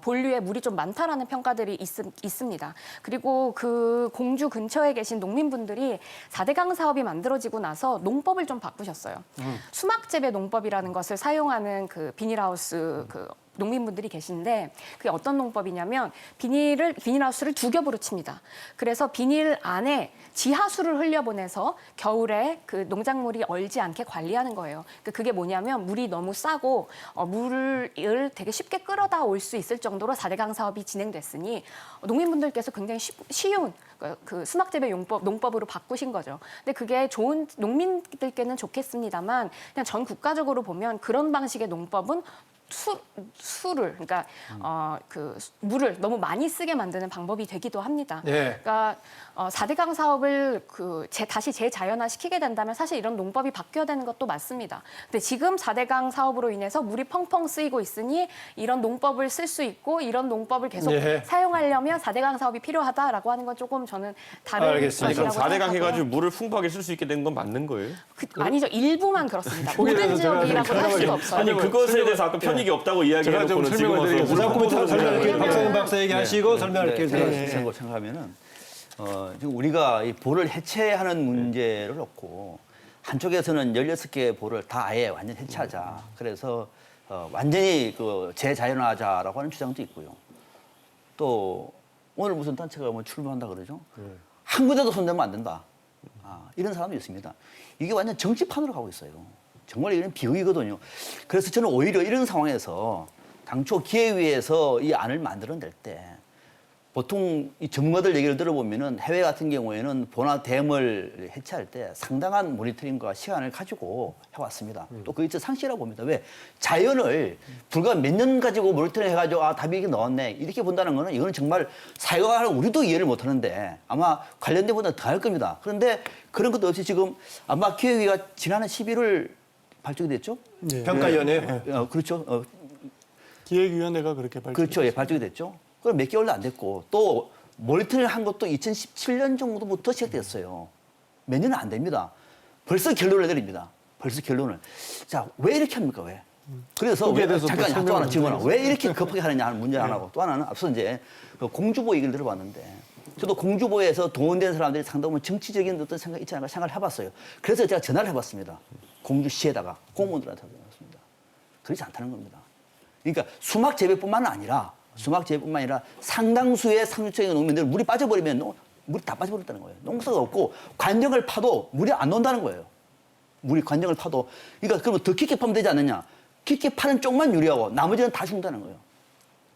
본류에 물이 좀 많다라는 평가들이 있습니다. 그리고 그 공주 근처에 계신 농민분들이 4대강 사업이 만들어지고 나서 농법을 좀 바꾸셨어요. 수막 재배 농법이라는 것을 사용하는 그 비닐하우스 그 농민분들이 계신데 그게 어떤 농법이냐면 비닐하우스를 두 겹으로 칩니다. 그래서 비닐 안에 지하수를 흘려보내서 겨울에 그 농작물이 얼지 않게 관리하는 거예요. 그게 뭐냐면 물이 너무 싸고 물을 되게 쉽게 끌어다 올 수 있을 정도로 4대강 사업이 진행됐으니 농민분들께서 굉장히 쉬운 그 수막 재배 농법으로 바꾸신 거죠. 근데 그게 좋은 농민들께는 좋겠습니다만 그냥 전 국가적으로 보면 그런 방식의 농법은 수를 그러니까 그 물을 너무 많이 쓰게 만드는 방법이 되기도 합니다. 네. 그러니까 4대강 사업을 다시 재자연화시키게 된다면 사실 이런 농법이 바뀌어야 되는 것도 맞습니다. 근데 지금 4대강 사업으로 인해서 물이 펑펑 쓰이고 있으니 이런 농법을 쓸 수 있고 이런 농법을 계속 네. 사용하려면 4대강 사업이 필요하다라고 하는 건 조금 저는 다른 알겠습니다. 아니, 그럼 것이라고 4대강 생각하고요. 해가지고 물을 풍부하게 쓸 수 있게 된 건 맞는 거예요? 아니죠. 일부만 그렇습니다. 모든 제가 지역이라고 할 수도 없어요. 아니 그것에 대해서 아까 편익이 없다고 제가 이야기해놓고는 좀 지금 와서 설명을 물을 조사코멘트 풍부하게 설명할게요. 하려고 박성현 박사 얘기하시고 설명할게요. 네, 생각하면은 지금 우리가 이 보를 해체하는 문제를 놓고 한쪽에서는 16개 보를 다 아예 완전 해체하자. 그래서 완전히 그 재자연화하자라고 하는 주장도 있고요. 또 오늘 무슨 단체가 뭐 출마한다 그러죠? 한 군데도 손대면 안 된다. 이런 사람도 있습니다. 이게 완전 정치판으로 가고 있어요. 정말 이런 비극이거든요. 그래서 저는 오히려 이런 상황에서 당초 기회위에서 이 안을 만들어낼 때 보통 이 전문가들 얘기를 들어보면은 해외 같은 경우에는 보나 댐을 해체할 때 상당한 모니터링과 시간을 가지고 해왔습니다. 또 그게 상식이라고 봅니다. 왜? 자연을 불과 몇 년 가지고 모니터링 해가지고 답이 이게 나왔네. 이렇게 본다는 거는 이거는 정말 사회가 하는 우리도 이해를 못 하는데 아마 관련된 분들은 더 할 겁니다. 그런데 그런 것도 없이 지금 아마 기획위가 지난해 11월 발족이 됐죠? 네. 평가위원회. 그렇죠. 기획위원회가 그렇게 발표. 그렇죠. 예, 발족이 됐죠. 그럼 몇 개월도 안 됐고 또 모니터링 한 것도 2017년 정도부터 시작됐어요. 몇 년은 안 됩니다. 벌써 결론을 내립니다. 벌써 결론을. 자, 왜 이렇게 합니까? 왜? 그래서 거기에 대해서 잠깐 또 또 하나 질문을 설명을 왜 이렇게 급하게 하느냐 하는 문제 하나고 또 하나는 앞서 이제 그 공주보 얘기를 들어봤는데 저도 공주보에서 동원된 사람들이 상당히 정치적인 어떤 생각이 있지 않을까 생각을 해봤어요. 그래서 제가 전화를 해봤습니다. 공주시에다가 공무원들한테 해봤습니다. 그렇지 않다는 겁니다. 그러니까 수막 재배뿐만 아니라 상당수의 상류층의 농민들 물이 빠져버리면 물이 다 빠져버렸다는 거예요. 농사가 없고 관정을 파도 물이 안 논다는 거예요. 물이 관정을 파도. 그러니까 그러면 더 깊게 파면 되지 않느냐. 깊게 파는 쪽만 유리하고 나머지는 다 죽는다는 거예요.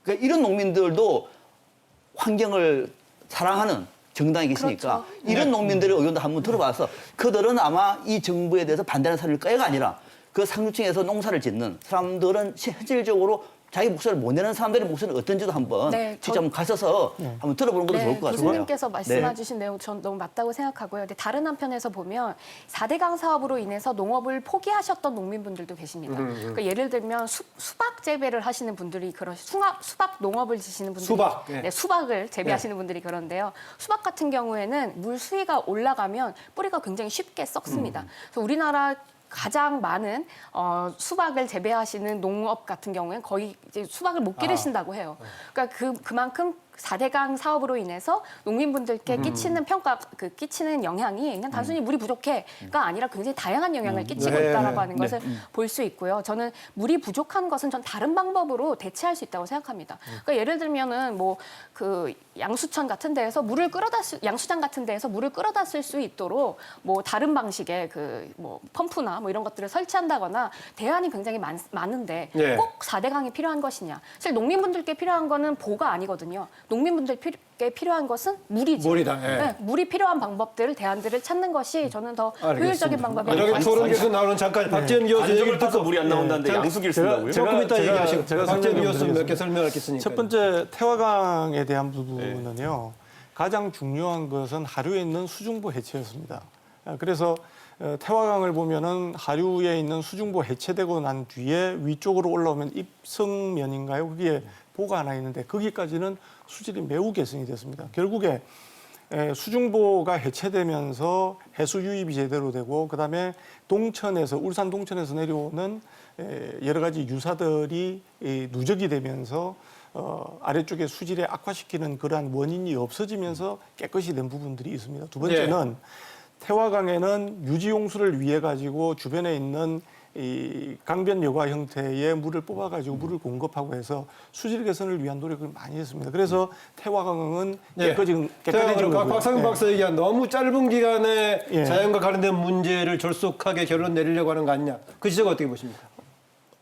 그러니까 이런 농민들도 환경을 사랑하는 정당이 계시니까 그렇죠. 이런 농민들의 의견도 한번 들어봐서 그들은 아마 이 정부에 대해서 반대하는 사람일 거야가 아니라 그 상류층에서 농사를 짓는 사람들은 실질적으로 자기 목소리를 못 내는 사람들의 목소리는 어떤지도 한번 직접 한번 가셔서 한번 들어보는 것도 좋을 것 같아요. 교수님께서 말씀해 주신 내용 전 너무 맞다고 생각하고요. 근데 다른 한편에서 보면 4대강 사업으로 인해서 농업을 포기하셨던 농민분들도 계십니다. 그러니까 예를 들면 수박 재배를 하시는 분들이 수박 농업을 지시는 분들이 수박, 네, 수박을 재배하시는 분들이 그런데요. 수박 같은 경우에는 물 수위가 올라가면 뿌리가 굉장히 쉽게 썩습니다. 그래서 우리나라 가장 많은 수박을 재배하시는 농업 같은 경우에는 거의 이제 수박을 못 기르신다고 해요. 그러니까 그만큼 4대강 사업으로 인해서 농민분들께 끼치는 영향이 그냥 단순히 물이 부족해가 아니라 굉장히 다양한 영향을 끼치고 네, 있다라고 네, 하는 것을 볼 수 있고요. 저는 물이 부족한 것은 전 다른 방법으로 대체할 수 있다고 생각합니다. 그러니까 예를 들면은 뭐 그 양수천 같은 데에서 양수장 같은 데에서 물을 끌어다 쓸 수 있도록 뭐 다른 방식의 그 뭐 펌프나 뭐 이런 것들을 설치한다거나 대안이 굉장히 많은데 네. 꼭 4대강이 필요한 것이냐? 사실 농민분들께 필요한 거는 보가 아니거든요. 농민분들께 필요한 것은 물이죠. 물이다, 예. 네, 물이 필요한 대안들을 찾는 것이 저는 더 효율적인 방법이라고 만약에 토론 생각합니다. 교수 나오는 잠깐 박지원 교수 안정을 얘기를 타서 듣고 물이 안 나온다는데 양수기를 쓴다고요? 조금 이따 제가- 얘기하시고 제가 박지원 설명 좀 교수 몇 개 드리겠습니다. 설명할 게 있으니까. 첫 번째 태화강에 대한 부분은요. 가장 중요한 것은 하류에 있는 수중보 해체였습니다. 그래서 태화강을 보면은 하류에 있는 수중보 해체되고 난 뒤에 위쪽으로 올라오면 입성면인가요? 거기에 보가 하나 있는데 거기까지는 수질이 매우 개선이 됐습니다. 결국에 수중보가 해체되면서 해수 유입이 제대로 되고 그다음에 동천에서 울산 동천에서 내려오는 여러 가지 유사들이 누적이 되면서 아래쪽에 수질에 악화시키는 그러한 원인이 없어지면서 깨끗이 된 부분들이 있습니다. 두 번째는 태화강에는 유지용수를 위해 가지고 주변에 있는 이 강변 여과 형태의 물을 뽑아가지고 물을 공급하고 해서 수질 개선을 위한 노력을 많이 했습니다. 그래서 태화강은 깨끗해진 거고요. 박상민 박사 얘기한 너무 짧은 기간에 예. 자연과 관련된 문제를 졸속하게 결론 내리려고 하는 거 아니냐. 그 지적 어떻게 보십니까?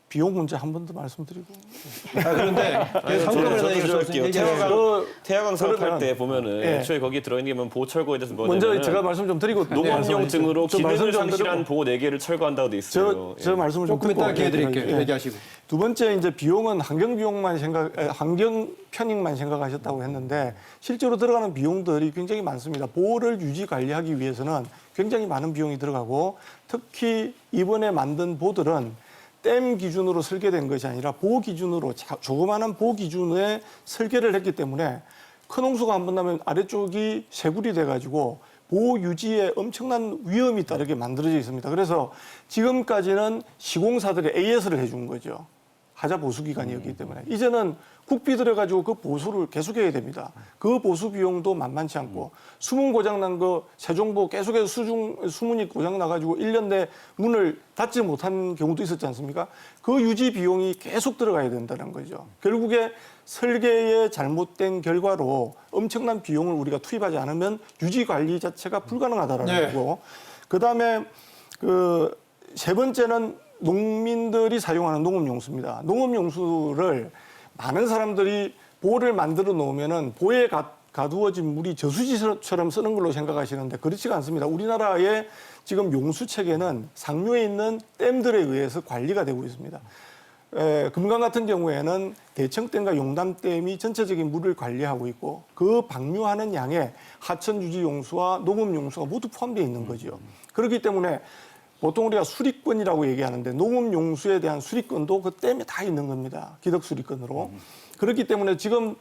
비용 문제 한 번 더 말씀드리고. 그런데 저도 할게요. 태화강 사업할 그러면, 때 보면은 예. 애초에 거기 들어있는 게 뭐냐면 보철거에 대해서 먼저 제가 말씀 좀 드리고 농업용 등으로 저 기능을 말씀 좀 상실한 드리고. 보호 4개를 철거한다고 돼 있어요. 저 말씀을 좀 조금 듣고 이따 기회 드릴게요. 예. 얘기하시고. 두 번째 이제 비용은 환경 편익만 생각하셨다고 했는데 실제로 들어가는 비용들이 굉장히 많습니다. 보호를 유지 관리하기 위해서는 굉장히 많은 비용이 들어가고 특히 이번에 만든 보들은 댐 기준으로 설계된 것이 아니라 보호 기준으로 조그마한 보호 기준에 설계를 했기 때문에 큰 홍수가 한 번 나면 아래쪽이 쇄굴이 돼가지고 보호 유지에 엄청난 위험이 따르게 만들어져 있습니다. 그래서 지금까지는 시공사들이 AS를 해준 거죠. 하자 보수 기간이었기 때문에 이제는 국비 들여가지고 그 보수를 계속해야 됩니다. 그 보수 비용도 만만치 않고 수문 고장 난 거 세종보 계속해서 수문이 고장 나가지고 1년 내 문을 닫지 못한 경우도 있었지 않습니까? 그 유지 비용이 계속 들어가야 된다는 거죠. 결국에 설계의 잘못된 결과로 엄청난 비용을 우리가 투입하지 않으면 유지 관리 자체가 불가능하다라는 거고 그다음에 그 세 번째는 농민들이 사용하는 농업용수입니다. 농업용수를 많은 사람들이 보를 만들어 놓으면은 보에 가두어진 물이 저수지처럼 쓰는 걸로 생각하시는데 그렇지가 않습니다. 우리나라의 지금 용수 체계는 상류에 있는 댐들에 의해서 관리가 되고 있습니다. 금강 같은 경우에는 대청댐과 용담댐이 전체적인 물을 관리하고 있고 그 방류하는 양에 하천 유지 용수와 농업 용수가 모두 포함되어 있는 거죠. 그렇기 때문에 보통 우리가 수리권이라고 얘기하는데 농업용수에 대한 수리권도 그 댐에 다 있는 겁니다. 기덕 수리권으로. 그렇기 때문에 지금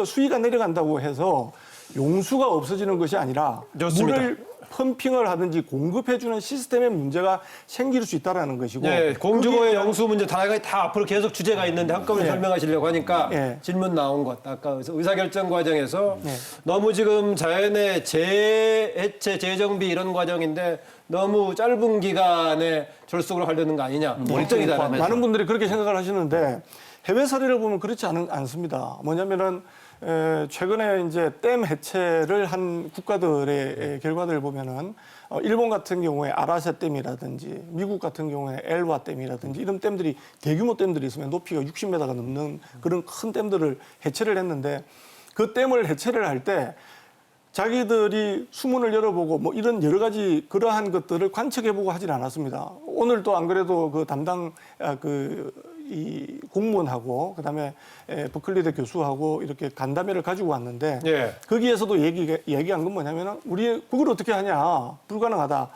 수위가 내려간다고 해서 용수가 없어지는 것이 아니라 좋습니다. 물을 펌핑을 하든지 공급해주는 시스템에 문제가 생길 수 있다는 것이고. 네, 공주보의 영수 문제 다 앞으로 계속 주제가 있는데 한꺼번에 설명하시려고 하니까 질문 나온 것. 아까 의사결정 과정에서 너무 지금 자연의 재해체, 재정비 이런 과정인데 너무 짧은 기간에 졸속으로 하려는 거 아니냐. 걱정이다. 많은 분들이 그렇게 생각을 하시는데 해외 사례를 보면 그렇지 않습니다. 뭐냐면은 최근에 이제 댐 해체를 한 국가들의 결과들을 보면은 일본 같은 경우에 아라세 댐이라든지 미국 같은 경우에 엘와 댐이라든지 이런 댐들이 대규모 댐들이 있으면 높이가 60m가 넘는 그런 큰 댐들을 해체를 했는데 그 댐을 해체를 할 때 자기들이 수문을 열어보고 뭐 이런 여러 가지 그러한 것들을 관측해보고 하진 않았습니다. 오늘도 안 그래도 그 담당 이 공무원하고 그다음에 버클리대 교수하고 이렇게 간담회를 가지고 왔는데 거기에서도 얘기한 건 뭐냐면은 우리 그걸 어떻게 하냐 불가능하다.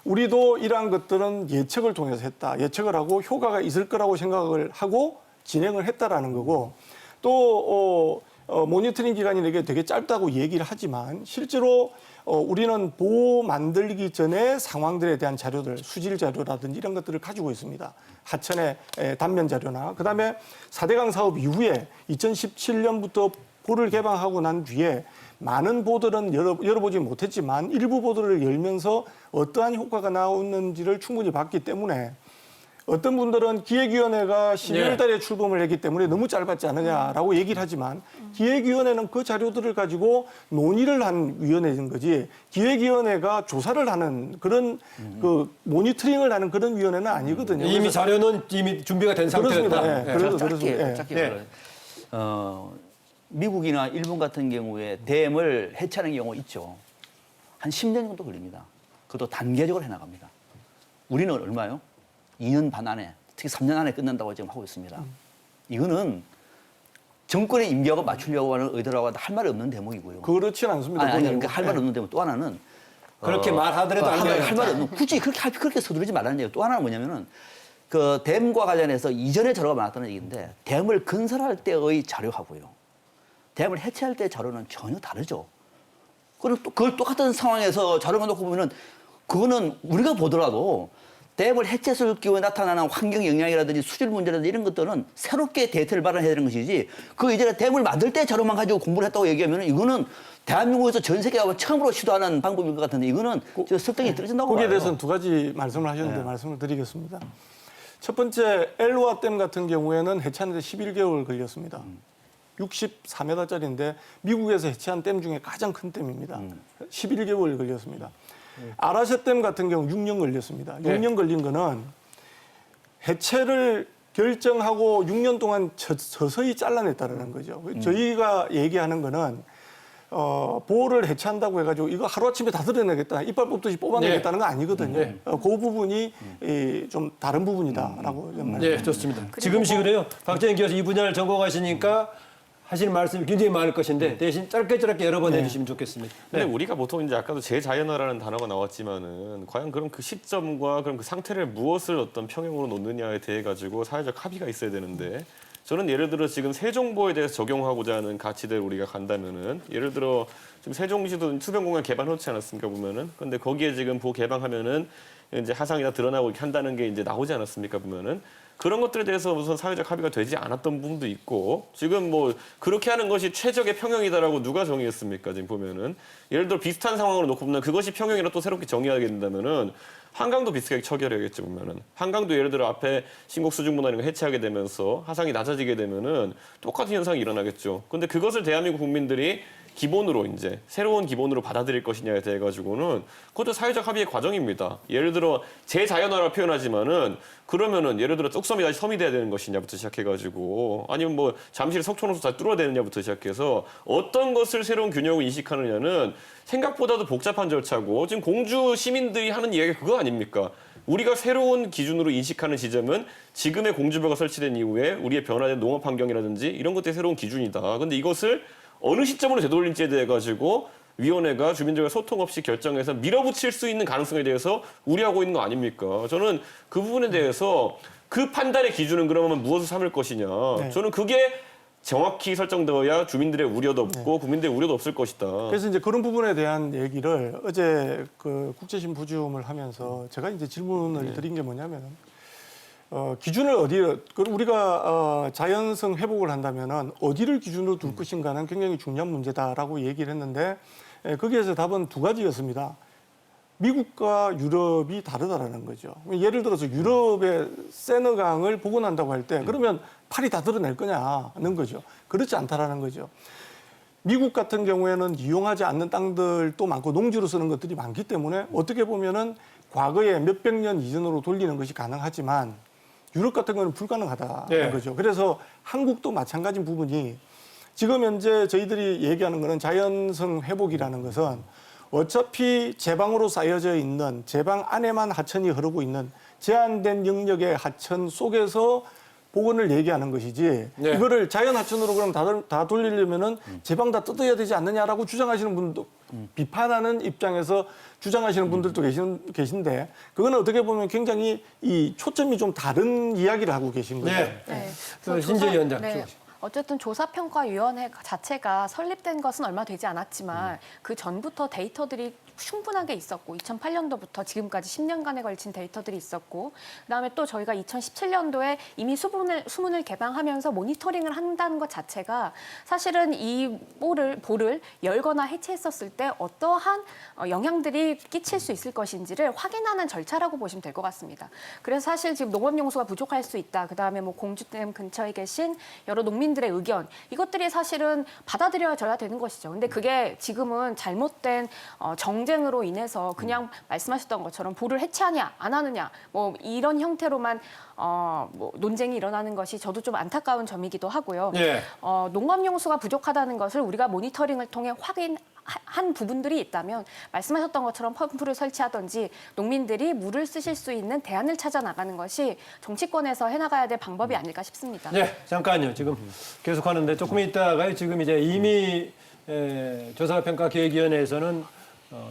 우리도 이러한 것들은 예측을 통해서 했다. 예측을 하고 효과가 있을 거라고 생각을 하고 진행을 했다라는 거고 또 모니터링 기간이 이게 되게 짧다고 얘기를 하지만 실제로 우리는 보호 만들기 전에 상황들에 대한 자료들, 수질 자료라든지 이런 것들을 가지고 있습니다. 하천의 단면 자료나 그다음에 4대강 사업 이후에 2017년부터 보를 개방하고 난 뒤에 많은 보들은 열어보지 못했지만 일부 보들을 열면서 어떠한 효과가 나오는지를 충분히 봤기 때문에 어떤 분들은 기획위원회가 12월 달에 출범을 했기 때문에 너무 짧았지 않느냐라고 얘기를 하지만 기획위원회는 그 자료들을 가지고 논의를 한 위원회인 거지 기획위원회가 조사를 하는 그런 그 모니터링을 하는 그런 위원회는 아니거든요. 이미 자료는 이미 준비가 된 상태였다. 그렇습니다. 네. 그래서 짧게 미국이나 일본 같은 경우에 댐을 해체하는 경우 있죠. 한 10년 정도 걸립니다. 그것도 단계적으로 해나갑니다. 우리는 얼마요? 2년 반 안에, 특히 3년 안에 끝난다고 지금 하고 있습니다. 이거는 정권의 임기하고 맞추려고 하는 의도라고 할 말이 없는 대목이고요. 그렇지는 않습니다. 아니, 그러니까 할 말이 네. 없는 대목 또 하나는 그렇게 말하더라도 안 돼요. 할 말이 없는 굳이 그렇게 서두르지 말라는 얘기. 또 하나는 뭐냐면은 그 댐과 관련해서 이전에 자료가 많았다는 얘기인데 댐을 건설할 때의 자료하고요. 댐을 해체할 때 자료는 전혀 다르죠. 그리고 또 그걸 똑같은 상황에서 자료만 놓고 보면은 그거는 우리가 보더라도 댐을 해체했을 경우에 나타나는 환경 영향이라든지 수질 문제라든지 이런 것들은 새롭게 데이터를 발견해야 되는 것이지 그 이전에 댐을 만들 때 자료만 가지고 공부를 했다고 얘기하면 이거는 대한민국에서 전 세계가 처음으로 시도하는 방법인 것 같은데 이거는 저 설득이 떨어진다고 거기에 봐요. 대해서는 두 가지 말씀을 하셨는데 말씀을 드리겠습니다. 첫 번째 엘로아 댐 같은 경우에는 해체하는데 11개월 걸렸습니다. 64m짜리인데 미국에서 해체한 댐 중에 가장 큰 댐입니다. 11개월 걸렸습니다. 아라샤 댐 같은 경우 6년 걸렸습니다. 6년 걸린 거는 해체를 결정하고 6년 동안 서서히 잘라냈다는 거죠. 저희가 얘기하는 거는 보호를 해체한다고 해가지고 이거 하루아침에 다 드러내겠다, 이빨 뽑듯이 뽑아내겠다는 건 아니거든요. 그 부분이 좀 다른 부분이다라고 좀 네, 좋습니다. 지금 시그래요. 박정희 교수 이 분야를 전공하시니까 하시는 말씀이 굉장히 많을 것인데 대신 짧게 여러 번 해주시면 좋겠습니다. 근데 우리가 보통 이제 아까도 재자연화라는 단어가 나왔지만은 과연 그런 그 시점과 그런 그 상태를 무엇을 어떤 평형으로 놓느냐에 대해 가지고 사회적 합의가 있어야 되는데 저는 예를 들어 지금 세종보에 대해서 적용하고자 하는 가치대로 우리가 간다면은 예를 들어 지금 세종시도 수변공원 개발해놓지 않았습니까 보면은 근데 거기에 지금 보 개방하면은 이제 하상이 다 드러나고 이렇게 한다는 게 이제 나오지 않았습니까 보면은 그런 것들에 대해서 우선 사회적 합의가 되지 않았던 부분도 있고 지금 뭐 그렇게 하는 것이 최적의 평형이다라고 누가 정의했습니까 지금 보면은 예를 들어 비슷한 상황으로 놓고 보면 그것이 평형이라 또 새롭게 정의하게 된다면은 한강도 비슷하게 처결해야겠죠 보면은 한강도 예를 들어 앞에 신곡 수중문화 이런 거 해체하게 되면서 하상이 낮아지게 되면은 똑같은 현상이 일어나겠죠. 근데 그것을 대한민국 국민들이 기본으로 이제 새로운 기본으로 받아들일 것이냐에 대해 가지고는 그것도 사회적 합의의 과정입니다. 예를 들어 재자연화라 표현하지만은 그러면은 예를 들어 뚝섬이 다시 섬이 돼야 되는 것이냐부터 시작해가지고 아니면 뭐 잠실 석촌호수 다 뚫어야 되느냐부터 시작해서 어떤 것을 새로운 균형을 인식하느냐는 생각보다도 복잡한 절차고 지금 공주 시민들이 하는 이야기가 그거 아닙니까? 우리가 새로운 기준으로 인식하는 지점은 지금의 공주벽가 설치된 이후에 우리의 변화된 농업 환경이라든지 이런 것들이 새로운 기준이다. 근데 이것을 어느 시점으로 되돌릴지에 대해 가지고 위원회가 주민들과 소통 없이 결정해서 밀어붙일 수 있는 가능성에 대해서 우려하고 있는 거 아닙니까? 저는 그 부분에 대해서 그 판단의 기준은 그러면 무엇을 삼을 것이냐. 네. 저는 그게 정확히 설정되어야 주민들의 우려도 없고 국민들의 우려도 없을 것이다. 그래서 이제 그런 부분에 대한 얘기를 어제 그 국제심포지움을 하면서 제가 이제 질문을 드린 게 뭐냐면 기준을 우리가 자연성 회복을 한다면은 어디를 기준으로 둘 것인가는 굉장히 중요한 문제다라고 얘기를 했는데 거기에서 답은 두 가지였습니다. 미국과 유럽이 다르다라는 거죠. 예를 들어서 유럽의 세너강을 복원한다고 할 때 그러면 팔이 다 드러낼 거냐는 거죠. 그렇지 않다라는 거죠. 미국 같은 경우에는 이용하지 않는 땅들도 많고 농지로 쓰는 것들이 많기 때문에 어떻게 보면은 과거에 몇백 년 이전으로 돌리는 것이 가능하지만 유럽 같은 거는 불가능하다는 거죠. 그래서 한국도 마찬가지인 부분이 지금 현재 저희들이 얘기하는 거는 자연성 회복이라는 것은 어차피 제방으로 쌓여져 있는 제방 안에만 하천이 흐르고 있는 제한된 영역의 하천 속에서 복원을 얘기하는 것이지 이거를 자연 하천으로 그럼 다 돌리려면은 제방 다 뜯어야 되지 않느냐라고 주장하시는 분도 비판하는 입장에서 주장하시는 분들도 계신데 그거는 어떻게 보면 굉장히 이 초점이 좀 다른 이야기를 하고 계신 거죠. 네. 신재 위원장. 네. 어쨌든 조사평가위원회 자체가 설립된 것은 얼마 되지 않았지만 그 전부터 데이터들이 충분하게 있었고 2008년도부터 지금까지 10년간에 걸친 데이터들이 있었고 그다음에 또 저희가 2017년도에 이미 수문을 개방하면서 모니터링을 한다는 것 자체가 사실은 이 볼을 열거나 해체했었을 때 어떠한 영향들이 끼칠 수 있을 것인지를 확인하는 절차라고 보시면 될 것 같습니다. 그래서 사실 지금 농업용수가 부족할 수 있다. 그다음에 뭐 공주댐 근처에 계신 여러 농민들의 의견 이것들이 사실은 받아들여져야 되는 것이죠. 근데 그게 지금은 잘못된 정쟁으로 인해서 그냥 말씀하셨던 것처럼 볼을 해체하냐 안 하느냐 뭐 이런 형태로만 뭐 논쟁이 일어나는 것이 저도 좀 안타까운 점이기도 하고요. 농업용수가 부족하다는 것을 우리가 모니터링을 통해 한 부분들이 있다면 말씀하셨던 것처럼 펌프를 설치하든지 농민들이 물을 쓰실 수 있는 대안을 찾아 나가는 것이 정치권에서 해나가야 될 방법이 아닐까 싶습니다. 네, 잠깐요. 지금 계속하는데 조금 있다가요. 지금 이제 이미 조사평가기획위원회에서는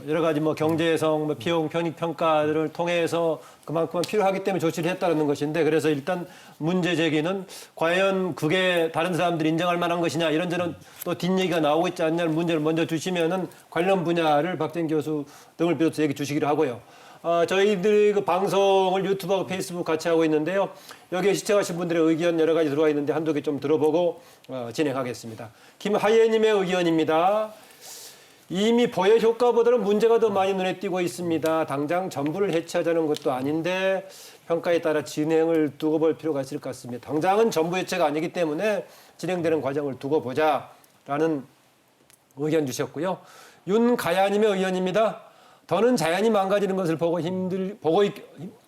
여러 가지 뭐 경제성, 뭐 비용 편익 평가를 통해서 그만큼 필요하기 때문에 조치를 했다는 것인데, 그래서 일단 문제 제기는 과연 그게 다른 사람들이 인정할 만한 것이냐, 이런저런 또 뒷얘기가 나오고 있지 않냐는 문제를 먼저 주시면은 관련 분야를 박재인 교수 등을 비롯해서 얘기 주시기로 하고요. 저희들이 그 방송을 유튜브하고 페이스북 같이 하고 있는데요. 여기에 시청하신 분들의 의견 여러 가지 들어와 있는데 한두 개 좀 들어보고 진행하겠습니다. 김하예님의 의견입니다. 이미 보여 효과보다는 문제가 더 많이 눈에 띄고 있습니다. 당장 전부를 해체하자는 것도 아닌데 평가에 따라 진행을 두고 볼 필요가 있을 것 같습니다. 당장은 전부 해체가 아니기 때문에 진행되는 과정을 두고 보자라는 의견 주셨고요. 윤가야님의 의견입니다. 더는 자연이 망가지는 것을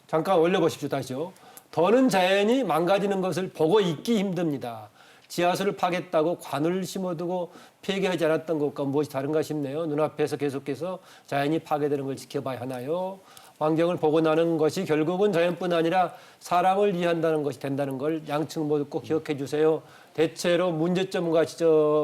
잠깐 올려보십시오. 다시요. 더는 자연이 망가지는 것을 보고 있기 힘듭니다. 지하수를 파겠다고 관을 심어두고 폐기하지 않았던 것과 무엇이 다른가 싶네요. 눈앞에서 계속해서 자연이 파괴되는 걸 지켜봐야 하나요? 환경을 보건하는 것이 결국은 자연뿐 아니라 사람을 이해한다는 것이 된다는 걸 양측 모두 꼭 기억해 주세요. 대체로 문제점과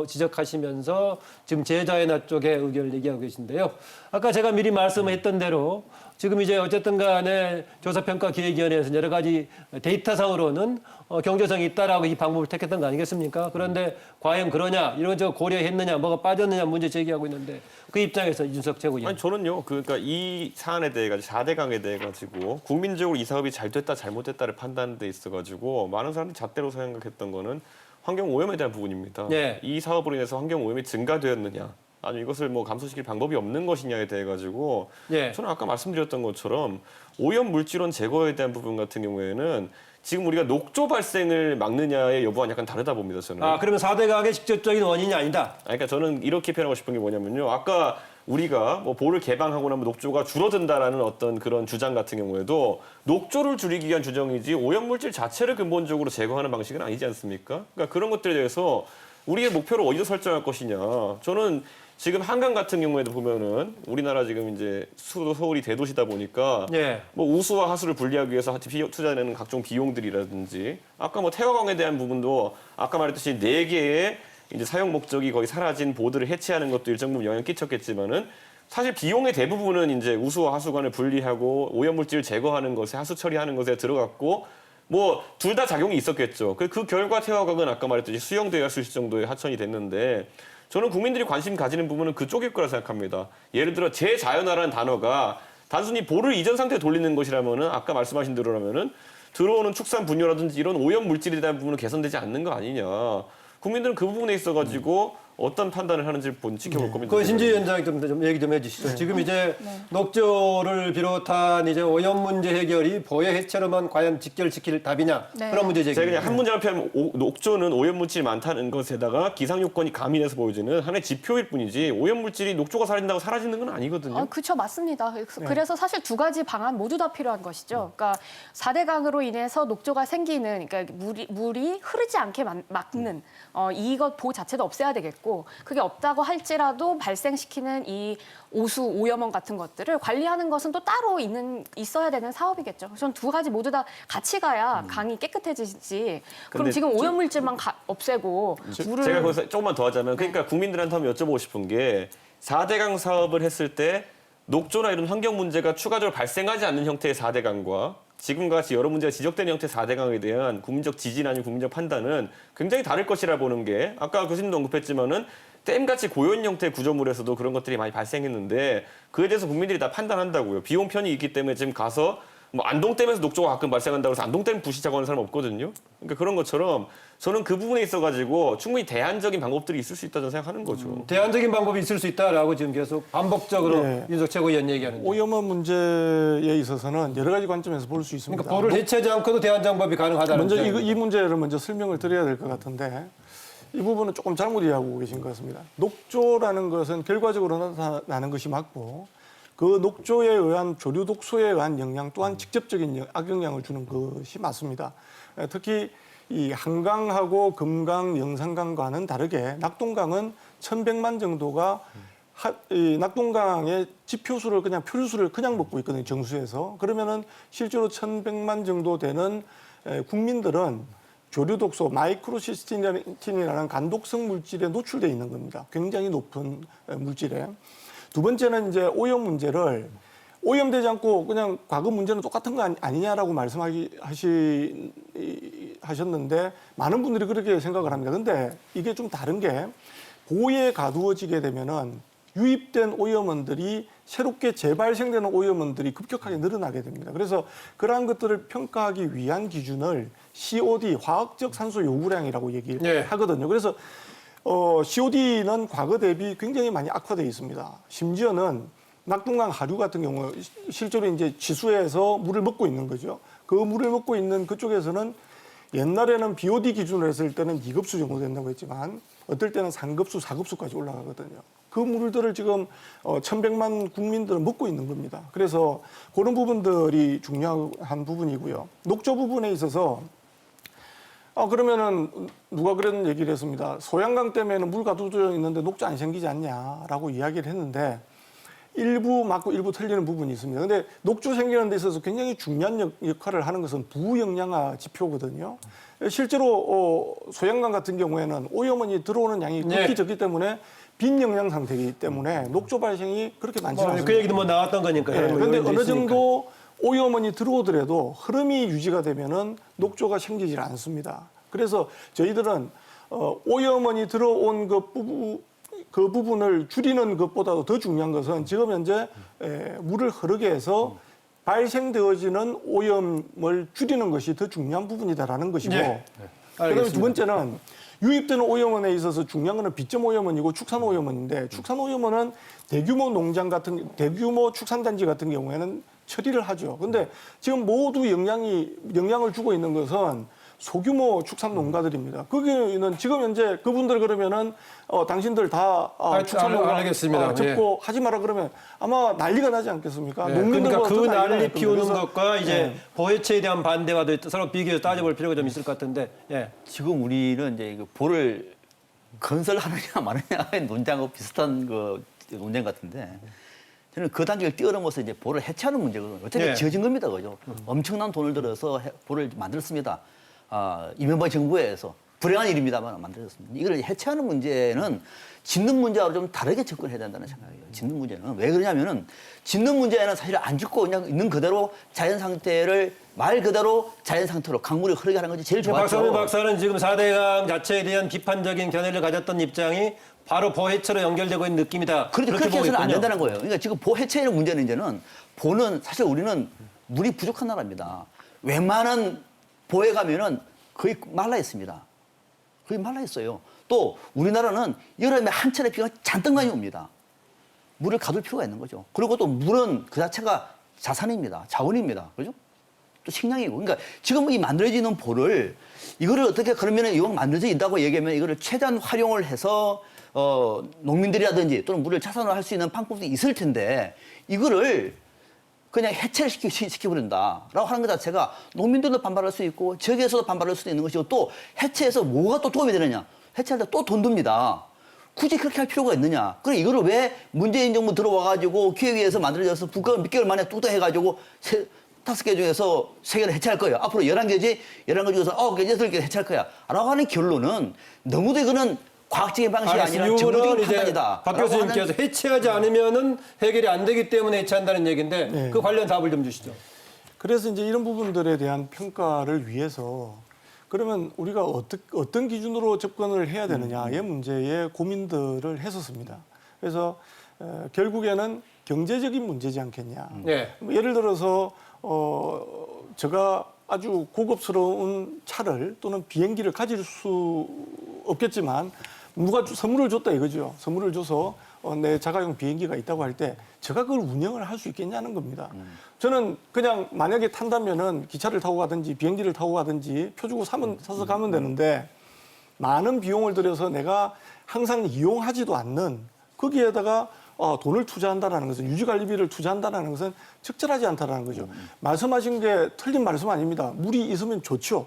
지적하시면서 지금 제자연화 쪽의 의견을 얘기하고 계신데요. 아까 제가 미리 말씀했던 대로 지금 이제 어쨌든 간에 조사평가기획위원회에서 여러 가지 데이터상으로는 경제성이 있다라고 이 방법을 택했던 거 아니겠습니까? 그런데 과연 그러냐, 이런 저 고려했느냐, 뭐가 빠졌느냐 문제 제기하고 있는데 그 입장에서 이준석 최고위원. 아니 저는요, 그러니까 이 사안에 대해 가지고 4대강에 대해 가지고 국민적으로 이 사업이 잘 됐다 잘못됐다를 판단하는 데 있어 가지고 많은 사람들이 잣대로 생각했던 거는 환경 오염에 대한 부분입니다. 네. 이 사업으로 인해서 환경 오염이 증가되었느냐, 아니면 이것을 뭐 감소시킬 방법이 없는 것이냐에 대해 가지고 네. 저는 아까 말씀드렸던 것처럼 오염 물질원 제거에 대한 부분 같은 경우에는 지금 우리가 녹조 발생을 막느냐의 여부와 약간 다르다 봅니다. 저는. 그러면 4대강의 직접적인 원인이 아니다. 그러니까 저는 이렇게 표현하고 싶은 게 뭐냐면요. 아까 우리가 뭐 보를 개방하고 나면 녹조가 줄어든다라는 어떤 그런 주장 같은 경우에도 녹조를 줄이기 위한 주장이지 오염물질 자체를 근본적으로 제거하는 방식은 아니지 않습니까? 그러니까 그런 것들에 대해서 우리의 목표를 어디서 설정할 것이냐. 저는 지금 한강 같은 경우에도 보면은 우리나라 지금 이제 서울이 대도시다 보니까 예. 뭐 우수와 하수를 분리하기 위해서 투자되는 각종 비용들이라든지 아까 뭐 태화강에 대한 부분도 아까 말했듯이 4개의 이제 사용 목적이 거의 사라진 보드를 해체하는 것도 일정 부분 영향 끼쳤겠지만은 사실 비용의 대부분은 이제 우수와 하수관을 분리하고 오염물질을 제거하는 것에 하수 처리하는 것에 들어갔고 뭐 둘 다 작용이 있었겠죠. 그 결과 태화강은 아까 말했듯이 수용돼야 수 있을 정도의 하천이 됐는데 저는 국민들이 관심 가지는 부분은 그쪽일 거라 생각합니다. 예를 들어 재자연화라는 단어가 단순히 보를 이전 상태에 돌리는 것이라면은 아까 말씀하신 대로라면은 들어오는 축산 분뇨라든지 이런 오염 물질에 대한 부분은 개선되지 않는 거 아니냐. 국민들은 그 부분에 있어가지고 어떤 판단을 하는지 지켜볼 겁니다. 그 신지혜 위원장이 좀 얘기 좀 해주시죠. 지금 이제 녹조를 비롯한 이제 오염 문제 해결이 보여 해체로만 과연 직결시킬 답이냐 네. 그런 문제 제기. 제가 그냥 한 문장을 표현하면 녹조는 오염물질이 많다는 것에다가 기상요건이 가미돼서 보여주는 하나의 지표일 뿐이지 오염물질이 녹조가 사라진다고 사라지는 건 아니거든요. 그렇죠. 맞습니다. 그래서 사실 두 가지 방안 모두 다 필요한 것이죠. 그러니까 4대강으로 인해서 녹조가 생기는, 그러니까 물이 흐르지 않게 막는 이것 보호 자체도 없애야 되겠고, 그게 없다고 할지라도 발생시키는 이 오수, 오염원 같은 것들을 관리하는 것은 또 따로 있어야 되는 사업이겠죠. 저는 두 가지 모두 다 같이 가야 강이 깨끗해지지. 그럼 근데 지금 오염물질만 없애고 물을 제가 거기서 조금만 더 하자면 그러니까 국민들한테 한번 여쭤보고 싶은 게 4대강 사업을 했을 때 녹조나 이런 환경 문제가 추가적으로 발생하지 않는 형태의 4대강과 지금과 같이 여러 문제가 지적되는 형태의 4대강에 대한 국민적 지지나 아니면 국민적 판단은 굉장히 다를 것이라 보는 게 아까 교수님도 언급했지만은 댐같이 고연 형태의 구조물에서도 그런 것들이 많이 발생했는데 그에 대해서 국민들이 다 판단한다고요. 비용 편이 있기 때문에 지금 가서 뭐 안동댐에서 녹조가 가끔 발생한다고 해서 안동댐 부시자고 하는 사람 없거든요. 그러니까 그런 것처럼 저는 그 부분에 있어가지고 충분히 대안적인 방법들이 있을 수 있다고 생각하는 거죠. 대안적인 방법이 있을 수 있다라고 지금 계속 반복적으로 네. 윤석 최고위원 얘기하는데. 오염원 문제에 있어서는 여러 가지 관점에서 볼 수 있습니다. 그러니까 보를 해체하지 않고도 대안 방법이 가능하다는 먼저 주장입니다. 이 문제를 먼저 설명을 드려야 될 것 같은데 이 부분은 조금 잘못 이해하고 계신 것 같습니다. 녹조라는 것은 결과적으로 나타나는 것이 맞고 그 녹조에 의한 조류 독소에 의한 영향 또한 직접적인 악영향을 주는 것이 맞습니다. 특히 이 한강하고 금강, 영산강과는 다르게 낙동강은 1,100만 정도가 이 낙동강의 지표수를 그냥 표류수를 그냥 먹고 있거든요. 정수에서. 그러면은 실제로 1,100만 정도 되는 국민들은 조류독소 마이크로시스틴이라는 간독성 물질에 노출돼 있는 겁니다. 굉장히 높은 물질에. 두 번째는 이제 오염 문제를 오염되지 않고 그냥 과거 문제는 똑같은 거 아니냐라고 하셨는데 많은 분들이 그렇게 생각을 합니다. 근데 이게 좀 다른 게 고에 가두어지게 되면은 유입된 오염원들이 새롭게 재발생되는 오염원들이 급격하게 늘어나게 됩니다. 그래서 그러한 것들을 평가하기 위한 기준을 COD, 화학적 산소 요구량이라고 얘기를 하거든요. 그래서 COD는 과거 대비 굉장히 많이 악화되어 있습니다. 심지어는 낙동강 하류 같은 경우 실제로 이제 지수에서 물을 먹고 있는 거죠. 그 물을 먹고 있는 그쪽에서는 옛날에는 BOD 기준으로 했을 때는 2급수 정도 된다고 했지만 어떨 때는 3급수, 4급수까지 올라가거든요. 그 물들을 지금 1,100만 국민들은 먹고 있는 겁니다. 그래서 그런 부분들이 중요한 부분이고요. 녹조 부분에 있어서 그러면은 누가 그런 얘기를 했습니다. 소양강 때문에는 물 가두어져 있는데 녹조 안 생기지 않냐라고 이야기를 했는데 일부 맞고 일부 틀리는 부분이 있습니다. 근데 녹조 생기는 데 있어서 굉장히 중요한 역할을 하는 것은 부영양화 지표거든요. 실제로 소양강 같은 경우에는 오염원이 들어오는 양이 극히 적기 때문에 빈영양 상태이기 때문에 녹조 발생이 그렇게 많지 않습니다. 그 얘기도 뭐 나왔던 거니까요. 그런데 어느 정도 오염원이 들어오더라도 흐름이 유지가 되면은 녹조가 생기질 않습니다. 그래서 저희들은 오염원이 들어온 그 부분을 줄이는 것보다도 더 중요한 것은 지금 현재 물을 흐르게 해서 발생되어지는 오염을 줄이는 것이 더 중요한 부분이다라는 것이고 그다음에 두 번째는 유입되는 오염원에 있어서 중요한 것은 비점 오염원이고 축산 오염원인데 축산 오염원은 대규모 농장 대규모 축산단지 같은 경우에는 처리를 하죠. 근데 지금 모두 영향을 주고 있는 것은 소규모 축산 농가들입니다. 거기는 지금 현재 그분들 그러면은 당신들 다 축산 농가 접고 하지 마라 그러면 아마 난리가 나지 않겠습니까? 그러니까 그 난리 피우는 것과 이제 보해체에 대한 반대가 서로 비교해서 따져볼 필요가 좀 있을 것 같은데. 지금 우리는 이제 볼을 건설하느냐 마느냐의 논쟁하고 비슷한 그 논쟁 같은데 저는 그 단계를 뛰어넘어서 이제 볼을 해체하는 문제거든요. 어차피 지어진 겁니다, 그죠? 엄청난 돈을 들어서 볼을 만들었습니다. 이명박 정부에서 불행한 일입니다만 만들어졌습니다. 이걸 해체하는 문제는 짓는 문제하고 좀 다르게 접근해야 된다는 생각이에요. 짓는 문제는 왜 그러냐면은 짓는 문제는 사실 안 짓고 그냥 있는 그대로 자연 상태를 말 그대로 자연 상태로 강물이 흐르게 하는 것이 제일 좋았죠. 박상민 박사는 지금 4대강 자체에 대한 비판적인 견해를 가졌던 입장이 바로 보해체로 연결되고 있는 느낌이다. 그렇게 해서는 안 된다는 거예요. 그러니까 지금 보해체의 문제는 이제는 보는 사실 우리는 물이 부족한 나라입니다. 웬만한 보해 가면은 거의 말라 있습니다. 거의 말라 있어요. 또 우리나라는 여름에 한 차례 비가 잔뜩 많이 옵니다. 물을 가둘 필요가 있는 거죠. 그리고 또 물은 그 자체가 자산입니다. 자원입니다. 그죠? 또 식량이고. 그러니까 지금 이 만들어지는 볼을 이거를 어떻게 그러면은 이거 만들어져 있다고 얘기하면 이거를 최대한 활용을 해서 농민들이라든지 또는 물을 자산을 할 수 있는 방법도 있을 텐데 이거를 그냥 해체를 시켜버린다라고 하는 것 자체가 농민들도 반발할 수 있고 지역에서도 반발할 수도 있는 것이고 또 해체해서 뭐가 또 도움이 되느냐. 해체할 때 또 돈 듭니다. 굳이 그렇게 할 필요가 있느냐. 그럼 이거를 왜 문재인 정부 들어와가지고 기획위에서 만들어져서 몇 개월 만에 뚝 해가지고 5개 중에서 3개를 해체할 거예요. 앞으로 11개지 11개 중에서 9개, 8개 해체할 거야. 라고 하는 결론은 너무도 이거는 과학적인 방식이 아니라 정보적인 판단이다. 박 교수님께서 해체하지 않으면은 해결이 안 되기 때문에 해체한다는 얘기인데 그 관련 답을 좀 주시죠. 그래서 이제 이런 부분들에 대한 평가를 위해서 그러면 우리가 어떤 기준으로 접근을 해야 되느냐의 문제에 고민들을 했었습니다. 그래서 결국에는 경제적인 문제지 않겠냐. 예를 들어서 제가 아주 고급스러운 차를 또는 비행기를 가질 수 없겠지만 누가 선물을 줬다 이거죠. 선물을 줘서 내 자가용 비행기가 있다고 할 때 제가 그걸 운영을 할 수 있겠냐는 겁니다. 저는 그냥 만약에 탄다면은 기차를 타고 가든지 비행기를 타고 가든지 표 주고 사서 가면 되는데 많은 비용을 들여서 내가 항상 이용하지도 않는 거기에다가 돈을 투자한다는 것은 유지관리비를 투자한다는 것은 적절하지 않다는 거죠. 말씀하신 게 틀린 말씀 아닙니다. 물이 있으면 좋죠.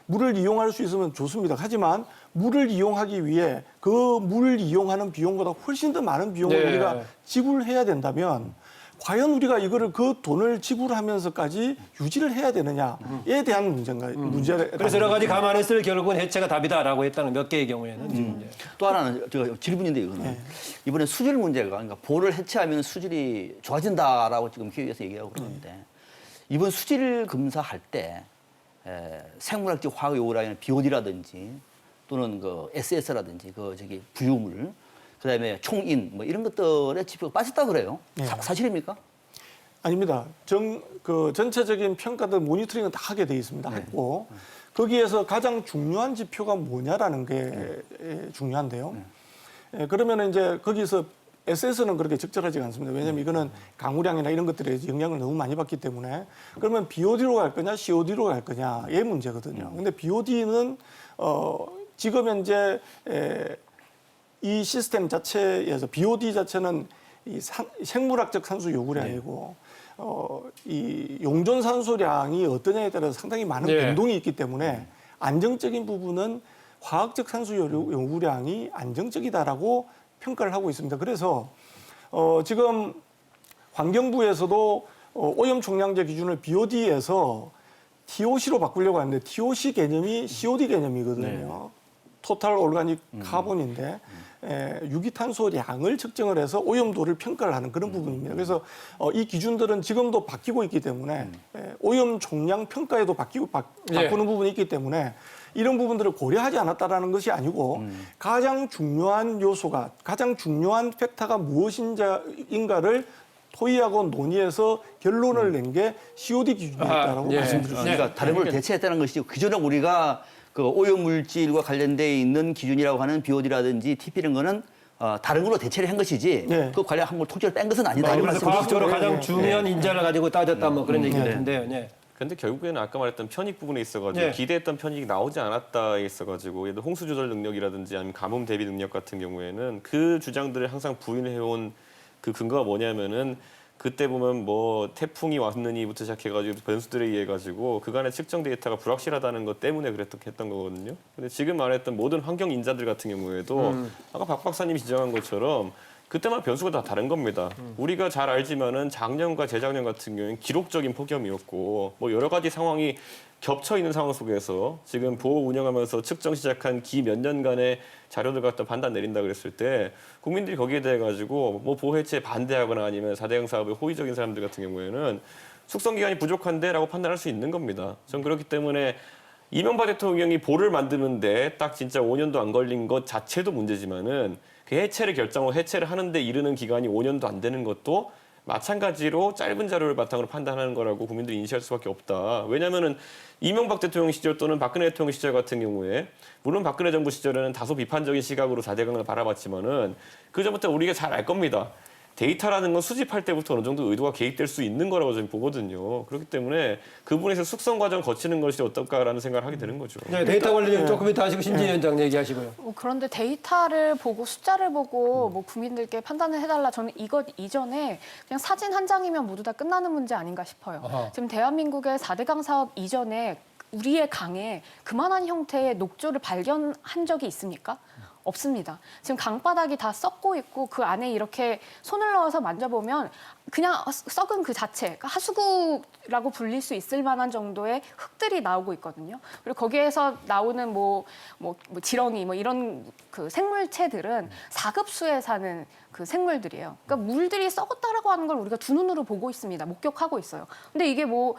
물을 이용할 수 있으면 좋습니다. 하지만 물을 이용하기 위해 그 물을 이용하는 비용보다 훨씬 더 많은 비용을 네. 우리가 지불해야 된다면 과연 우리가 이거를 그 돈을 지불하면서까지 유지를 해야 되느냐에 대한 문제가 그래서 여러 가지 감안했을 결국은 해체가 답이다라고 했다는 몇 개의 경우에는 지금 이제. 또 하나는 저 질문인데 이거는 이번에 수질 문제가 그러니까 보를 해체하면 수질이 좋아진다라고 지금 기획에서 얘기하고 그러는데 이번 수질 검사할 때 생물학적 화학 요구라는 BOD라든지 또는 그 SS라든지 그 저기 부유물 그다음에 총인 뭐 이런 것들의 지표가 빠졌다 그래요. 사실입니까? 아닙니다. 그 전체적인 평가들 모니터링은 다 하게 돼 있습니다. 했고 거기에서 가장 중요한 지표가 뭐냐라는 게 중요한데요. 그러면 이제 거기서 SS는 그렇게 적절하지가 않습니다. 왜냐하면 이거는 강우량이나 이런 것들에 영향을 너무 많이 받기 때문에 그러면 BOD로 갈 거냐 COD로 갈 거냐의 문제거든요. 근데 BOD는 지금 현재 이 시스템 자체에서 BOD 자체는 이 생물학적 산소 요구량이고 이 용존 산소량이 어떠냐에 따라서 상당히 많은 변동이 있기 때문에 안정적인 부분은 화학적 산소 요구량이 안정적이다라고 평가를 하고 있습니다. 그래서 지금 환경부에서도 오염 총량제 기준을 BOD에서 TOC로 바꾸려고 하는데 TOC 개념이 COD 개념이거든요. 토탈 올가닉 카본인데 유기탄소량을 측정을 해서 오염도를 평가를 하는 그런 부분입니다. 그래서 이 기준들은 지금도 바뀌고 있기 때문에 오염 총량 평가에도 바꾸는 부분이 있기 때문에 이런 부분들을 고려하지 않았다라는 것이 아니고 가장 중요한 요소가 가장 중요한 팩터가 무엇인가를 토의하고 논의해서 결론을 낸 게 COD 기준이었다라고 말씀드렸습니다. 그러니까 다른 걸 대체했다는 것이죠. 그전에 우리가 그 오염 물질과 관련돼 있는 기준이라고 하는 BOD라든지 TP 이런 거는 다른 걸로 대체를 한 것이지 그 관련 한물 통째로 뺀 것은 아니다. 이런 그래서 말씀이시죠. 과학적으로 가장 중요한 인자를 가지고 따졌다 뭐 그런 얘기 같은데요. 네. 근데 결국에는 아까 말했던 편익 부분에 있어가지고 기대했던 편익이 나오지 않았다에 있어가지고 예를 들어 홍수 조절 능력이라든지 아니면 가뭄 대비 능력 같은 경우에는 그 주장들을 항상 부인해온 그 근거가 뭐냐면은 그때 보면 뭐 태풍이 왔느니부터 시작해가지고 변수들에 의해 가지고 그간의 측정 데이터가 불확실하다는 것 때문에 했던 거거든요. 근데 지금 말했던 모든 환경 인자들 같은 경우에도 아까 박 박사님이 지적한 것처럼 그때마다 변수가 다 다른 겁니다. 우리가 잘 알지만은 작년과 재작년 같은 경우에는 기록적인 폭염이었고 뭐 여러 가지 상황이 겹쳐 있는 상황 속에서 지금 보호 운영하면서 측정 시작한 기 몇 년간의 자료들 갖다 판단 내린다 그랬을 때 국민들이 거기에 대해 가지고 뭐 보호 해체에 반대하거나 아니면 4대강 사업에 호의적인 사람들 같은 경우에는 숙성 기간이 부족한데라고 판단할 수 있는 겁니다. 전 그렇기 때문에 이명박 대통령이 보를 만드는데 딱 진짜 5년도 안 걸린 것 자체도 문제지만은 그 해체를 결정하고 해체를 하는데 이르는 기간이 5년도 안 되는 것도 마찬가지로 짧은 자료를 바탕으로 판단하는 거라고 국민들이 인식할 수밖에 없다. 왜냐하면은 이명박 대통령 시절 또는 박근혜 대통령 시절 같은 경우에 물론 박근혜 정부 시절에는 다소 비판적인 시각으로 4대강을 바라봤지만은 그 전부터 우리가 잘 알 겁니다. 데이터라는 건 수집할 때부터 어느 정도 의도가 개입될 수 있는 거라고 저는 보거든요. 그렇기 때문에 그 부분에서 숙성 과정 거치는 것이 어떨까라는 생각을 하게 되는 거죠. 네, 데이터 관리 조금 이따 하시고 신진 위원장 얘기하시고요. 그런데 데이터를 보고 숫자를 보고 뭐 국민들께 판단을 해달라. 저는 이것 이전에 그냥 사진 한 장이면 모두 다 끝나는 문제 아닌가 싶어요. 아하. 지금 대한민국의 4대강 사업 이전에 우리의 강에 그만한 형태의 녹조를 발견한 적이 있습니까? 없습니다. 지금 강바닥이 다 썩고 있고 그 안에 이렇게 손을 넣어서 만져보면 그냥 썩은 그 자체, 그러니까 하수구라고 불릴 수 있을 만한 정도의 흙들이 나오고 있거든요. 그리고 거기에서 나오는 뭐 지렁이 뭐 이런 그 생물체들은 4급수에 사는 그 생물들이에요. 그러니까 물들이 썩었다라고 하는 걸 우리가 두 눈으로 보고 있습니다. 목격하고 있어요. 근데 이게 뭐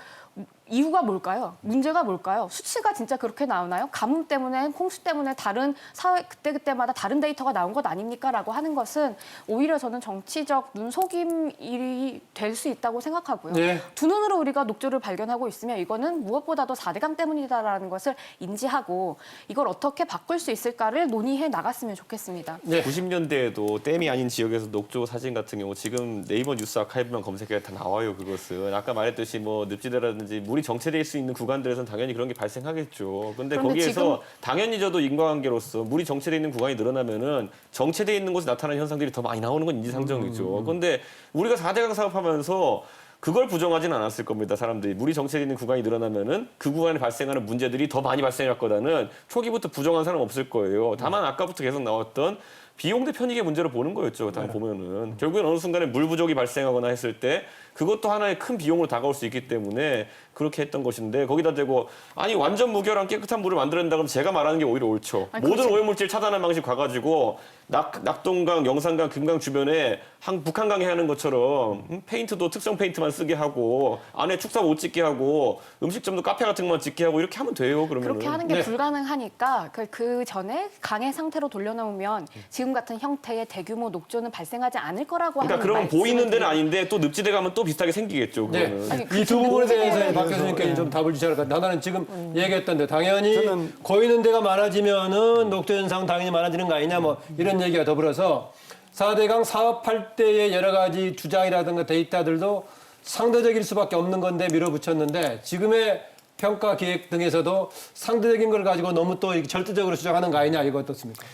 이유가 뭘까요? 문제가 뭘까요? 수치가 진짜 그렇게 나오나요? 가뭄 때문에, 홍수 때문에 다른 사회 그때마다 다른 데이터가 나온 것 아닙니까? 라고 하는 것은 오히려 저는 정치적 눈속임이 될 수 있다고 생각하고요. 네. 두 눈으로 우리가 녹조를 발견하고 있으면 이거는 무엇보다도 4대강 때문이다라는 것을 인지하고 이걸 어떻게 바꿀 수 있을까를 논의해 나갔으면 좋겠습니다. 네. 90년대에도 댐이 아닌 지역에서 녹조 사진 같은 경우 지금 네이버 뉴스 아카이브만 검색해야 다 나와요. 그것은 아까 말했듯이 뭐 늪지대라든지 물이 정체될 수 있는 구간들에서는 당연히 그런 게 발생하겠죠. 근데 거기에서 지금... 당연히 저도 인과관계로서 물이 정체돼 있는 구간이 늘어나면은 정체돼 있는 곳에 나타나는 현상들이 더 많이 나오는 건 인지상정이죠. 그런데 우리가 4대강 사업하면서 그걸 부정하진 않았을 겁니다. 사람들이. 물이 정체돼 있는 구간이 늘어나면은 그 구간에 발생하는 문제들이 더 많이 발생할 거다는 초기부터 부정한 사람 없을 거예요. 다만 아까부터 계속 나왔던 비용 대 편익의 문제로 보는 거였죠. 다 보면은 결국엔 어느 순간에 물 부족이 발생하거나 했을 때 그것도 하나의 큰 비용으로 다가올 수 있기 때문에 그렇게 했던 것인데 거기다 대고 아니 완전 무결한 깨끗한 물을 만들어낸다 그러면 제가 말하는 게 오히려 옳죠. 아니, 모든 그렇지. 오염물질 차단하는 방식 가가지고 낙동강, 영산강, 금강 주변에 북한강에 하는 것처럼 페인트도 특성 페인트만 쓰게 하고 안에 축사 못 짓게 하고 음식점도 카페 같은 것만 짓게 하고 이렇게 하면 돼요. 그러면 그렇게 하는 게 네. 불가능하니까 그 전에 강의 상태로 돌려놓으면 지금 같은 형태의 대규모 녹조는 발생하지 않을 거라고 그러니까 하는 그러면 말씀을 보이는 데는 드리는 아닌데 또 늪지대 가면 또 비슷하게 생기겠죠. 네. 그거는. 아니, 이 두 부분에 대해서 늪지대에 박 교수님께 좀 답을 주셔야 할 것 같아요. 나는 지금 얘기했던데 당연히 저는- 고이는 데가 많아지면은 녹조 현상 당연히 많아지는 거 아니냐 뭐 이런 얘기가 더불어서 4대강 사업할 때의 여러 가지 주장이라든가 데이터들도 상대적일 수밖에 없는 건데 밀어붙였는데 지금의 평가 기획 등에서도 상대적인 걸 가지고 너무 또 이렇게 절대적으로 주장하는 거 아니냐 이거 어떻습니까?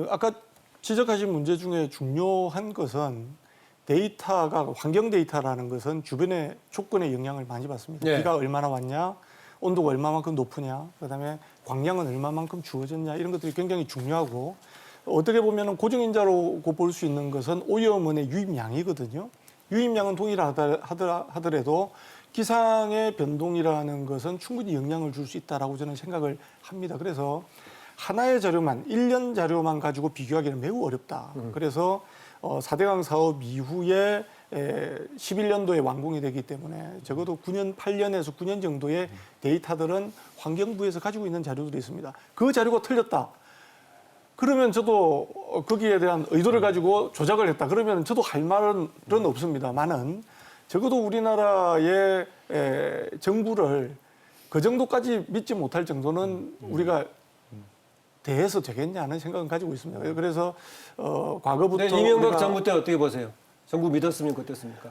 아까 지적하신 문제 중에 중요한 것은 데이터가 환경 데이터라는 것은 주변의 조건의 영향을 많이 받습니다. 네. 비가 얼마나 왔냐, 온도가 얼마만큼 높으냐, 그다음에 광량은 얼마만큼 주어졌냐 이런 것들이 굉장히 중요하고 어떻게 보면 고정인자로 볼 수 있는 것은 오염원의 유입량이거든요. 유입량은 동일하더라도 기상의 변동이라는 것은 충분히 영향을 줄 수 있다라고 저는 생각을 합니다. 그래서 하나의 자료만 1년 자료만 가지고 비교하기는 매우 어렵다. 그래서 4대강 사업 이후에 11년도에 완공이 되기 때문에 적어도 9년, 8년에서 9년 정도의 데이터들은 환경부에서 가지고 있는 자료들이 있습니다. 그 자료가 틀렸다. 그러면 저도 거기에 대한 의도를 가지고 조작을 했다. 그러면 저도 할 말은 없습니다만은 적어도 우리나라의 정부를 그 정도까지 믿지 못할 정도는 우리가 대해서 되겠냐는 생각은 가지고 있습니다. 그래서 과거부터 네, 이명박 우리가 정부 때 어떻게 보세요? 정부 믿었습니까? 어땠습니까?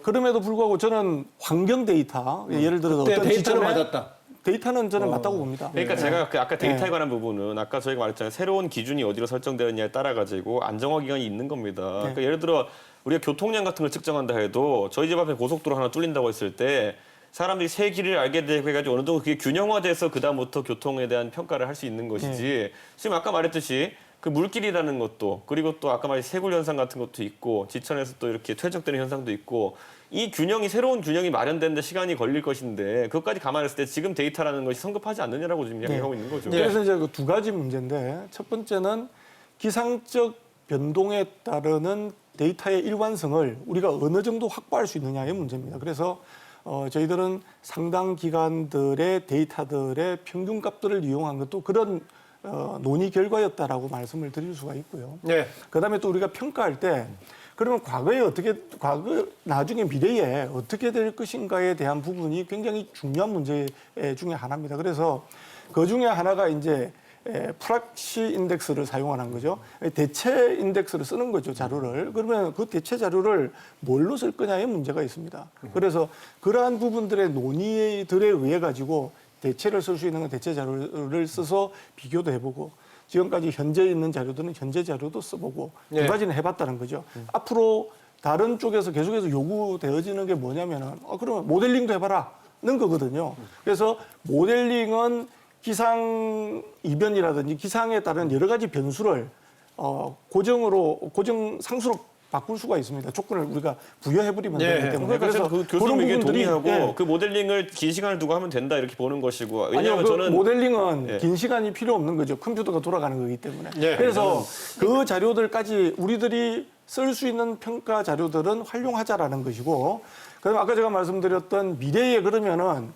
그럼에도 불구하고 저는 환경 데이터 예를 들어서 그때 어떤 데이터는 지점에 맞았다. 데이터는 저는 맞다고 봅니다. 그러니까 네. 제가 그 아까 데이터에 네. 관한 부분은 아까 저희가 말했잖아요. 새로운 기준이 어디로 설정되었냐에 따라 가지고 안정화 기간이 있는 겁니다. 그러니까 예를 들어 우리가 교통량 같은 걸 측정한다 해도 저희 집 앞에 고속도로 하나 뚫린다고 했을 때 사람들이 새 길을 알게 되고 해가지고 어느 정도 그게 균형화돼서 그다음부터 교통에 대한 평가를 할 수 있는 것이지 지금 아까 말했듯이 그 물길이라는 것도 그리고 또 아까 말한 세굴 현상 같은 것도 있고 지천에서 또 이렇게 퇴적되는 현상도 있고 이 균형이 새로운 균형이 마련되는데 시간이 걸릴 것인데 그것까지 감안했을 때 지금 데이터라는 것이 성급하지 않느냐라고 지금 이야기하고 있는 거죠. 그래서 이제 그 두 가지 문제인데 첫 번째는 기상적 변동에 따르는 데이터의 일관성을 우리가 어느 정도 확보할 수 있느냐의 문제입니다. 그래서 저희들은 상당 기관들의 데이터들의 평균값들을 이용한 것도 그런 논의 결과였다라고 말씀을 드릴 수가 있고요. 네. 그다음에 또 우리가 평가할 때 그러면 나중에 미래에 어떻게 될 것인가에 대한 부분이 굉장히 중요한 문제 중에 하나입니다. 그래서 그 중에 하나가 이제 프락시 인덱스를 사용하는 거죠. 대체 인덱스를 쓰는 거죠, 자료를. 그러면 그 대체 자료를 뭘로 쓸 거냐의 문제가 있습니다. 그래서 그러한 부분들의 논의들에 의해 가지고 대체를 쓸 수 있는 건 대체 자료를 써서 비교도 해보고 지금까지 현재 있는 자료들은 현재 자료도 써보고 네. 두 가지는 해봤다는 거죠. 앞으로 다른 쪽에서 계속해서 요구되어지는 게 뭐냐면은 그러면 모델링도 해봐라는 거거든요. 그래서 모델링은 기상 이변이라든지 기상에 따른 여러 가지 변수를 고정 상수로 바꿀 수가 있습니다. 조건을 우리가 부여해버리면 네. 되기 때문에. 그러니까 저는 그 그런 교수님 의견 부분들이, 동의하고 예. 그 모델링을 긴 시간을 두고 하면 된다 이렇게 보는 것이고 아니요, 왜냐하면 그 저는 모델링은 예. 긴 시간이 필요 없는 거죠. 컴퓨터가 돌아가는 거기 때문에. 예. 그래서 그 자료들까지 우리들이 쓸 수 있는 평가 자료들은 활용하자라는 것이고, 그다음에 아까 제가 말씀드렸던 미래에 그러면은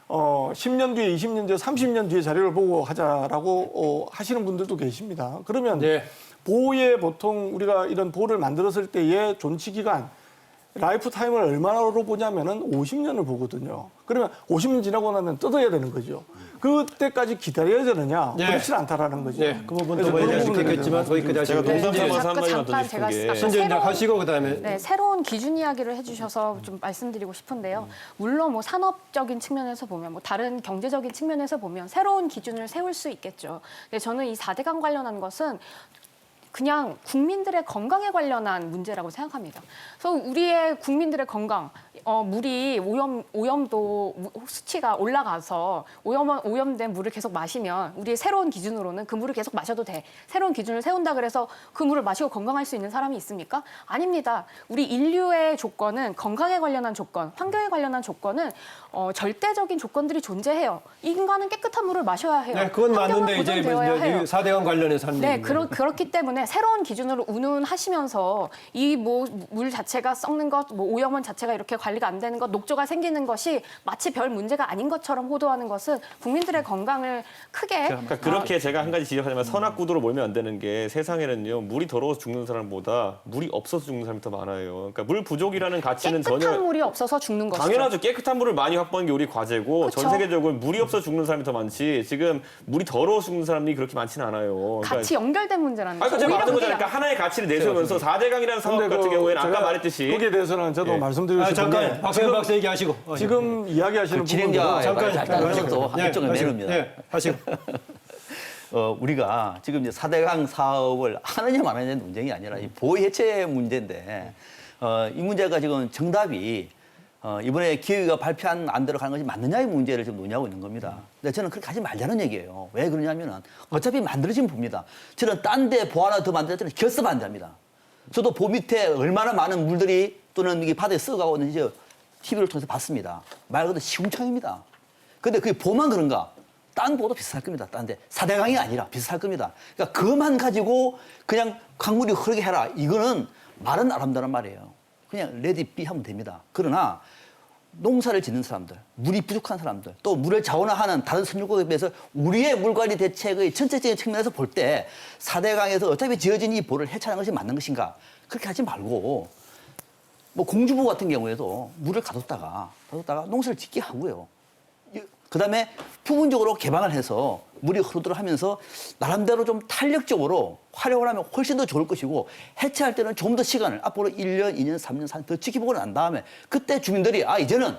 10년 뒤에, 20년 뒤에, 30년 뒤에 자료를 보고 하자라고 하시는 분들도 계십니다. 그러면 네. 보호에 보통 우리가 이런 보호를 만들었을 때의 존치 기간 라이프 타임을 얼마로 보냐면은 50년을 보거든요. 그러면 50년 지나고 나면 뜯어야 되는 거죠. 그때까지 기다려야 되느냐? 네. 그렇지 않다라는 거죠. 네. 그 부분도 그래서 뭐 그런 얘기할 수 부분에 있겠지만 거기까지 제가 하시고 농담 네, 삼아서 한 가지만 잠깐 더 제가 짚은 게 신재 이제 하시고 그다음에 네, 새로운 기준 이야기를 해주셔서 좀 말씀드리고 싶은데요. 물론 뭐 산업적인 측면에서 보면, 뭐 다른 경제적인 측면에서 보면 새로운 기준을 세울 수 있겠죠. 근데 저는 이 4대강 관련한 것은 그냥 국민들의 건강에 관련한 문제라고 생각합니다. 그래서 우리의 국민들의 건강, 물이 오염도 수치가 올라가서 오염된 물을 계속 마시면 우리의 새로운 기준으로는 그 물을 계속 마셔도 돼. 새로운 기준을 세운다 그래서 그 물을 마시고 건강할 수 있는 사람이 있습니까? 아닙니다. 우리 인류의 조건은 건강에 관련한 조건, 환경에 관련한 조건은 절대적인 조건들이 존재해요. 인간은 깨끗한 물을 마셔야 해요. 네, 그건 환경은 맞는데 이제 보존되어야 해요. 4대강 관련해서 하는 네, 얘기입니다. 그렇기 때문에 새로운 기준으로 운운하시면서 이 뭐 물 자체가 썩는 것, 뭐 오염원 자체가 이렇게 관리가 안 되는 것, 녹조가 생기는 것이 마치 별 문제가 아닌 것처럼 호도하는 것은 국민들의 건강을 크게 그러니까 그렇게 제가 한 가지 지적하자면 선악구도로 몰면 안 되는 게 세상에는요 물이 더러워서 죽는 사람보다 물이 없어서 죽는 사람이 더 많아요. 그러니까 물 부족이라는 가치는 깨끗한 전혀 물이 없어서 죽는 것이죠. 당연하죠. 깨끗한 물을 많이 확보하는 게 우리 과제고 그쵸. 전 세계적으로 물이 없어서 죽는 사람이 더 많지 지금 물이 더러워서 죽는 사람이 그렇게 많지는 않아요. 그러니까 같이 연결된 문제라는 아까 제가 오히려 말한 그게 거잖아요. 그러니까 하나의 가치를 내세우면서 4대강이라는 사업 근데 같은 경우에는 아까 제가 말했듯이 거기에 대해서는 저도 예. 말씀드리고 싶은 잠깐 게 박세현 박사 얘기하시고. 지금 이야기하시는 그 진행자의 부분들은 말을 잘 따르는 것도 한쪽을 매릅니다. 네, 하시고. 우리가 지금 이제 4대강 사업을 하느냐 마느냐의 논쟁이 아니라 이 보호 해체 문제인데 이 문제가 지금 정답이 이번에 기획위가 발표한 안대로 가는 것이 맞느냐의 문제를 지금 논의하고 있는 겁니다. 근데 저는 그렇게 하지 말자는 얘기예요. 왜 그러냐면은 어차피 만들어지면 봅니다. 저는 딴 데 보호 하나 더 만들어 저는 결서 반대합니다. 저도 보 밑에 얼마나 많은 물들이 또는 이게 바다에 썩어가고 있는지 TV를 통해서 봤습니다. 말 그대로 시궁창입니다. 근데 그게 보만 그런가? 딴 보도 비슷할 겁니다. 딴 데. 4대강이 아니라 비슷할 겁니다. 그러니까 그만 가지고 그냥 강물이 흐르게 해라. 이거는 말은 아름다운 말이에요. 그냥 레디 비 하면 됩니다. 그러나 농사를 짓는 사람들, 물이 부족한 사람들, 또 물을 자원화하는 다른 선진국에 비해서 우리의 물관리 대책의 전체적인 측면에서 볼 때 4대강에서 어차피 지어진 이 보를 해체하는 것이 맞는 것인가? 그렇게 하지 말고 뭐 공주보 같은 경우에도 물을 가뒀다가 농사를 짓게 하고요. 그다음에 부분적으로 개방을 해서 물이 흐르도록 하면서 나름대로 좀 탄력적으로 활용을 하면 훨씬 더 좋을 것이고 해체할 때는 좀 더 시간을 앞으로 1년, 2년, 3년, 4년 더 지켜보고 난 다음에 그때 주민들이 이제는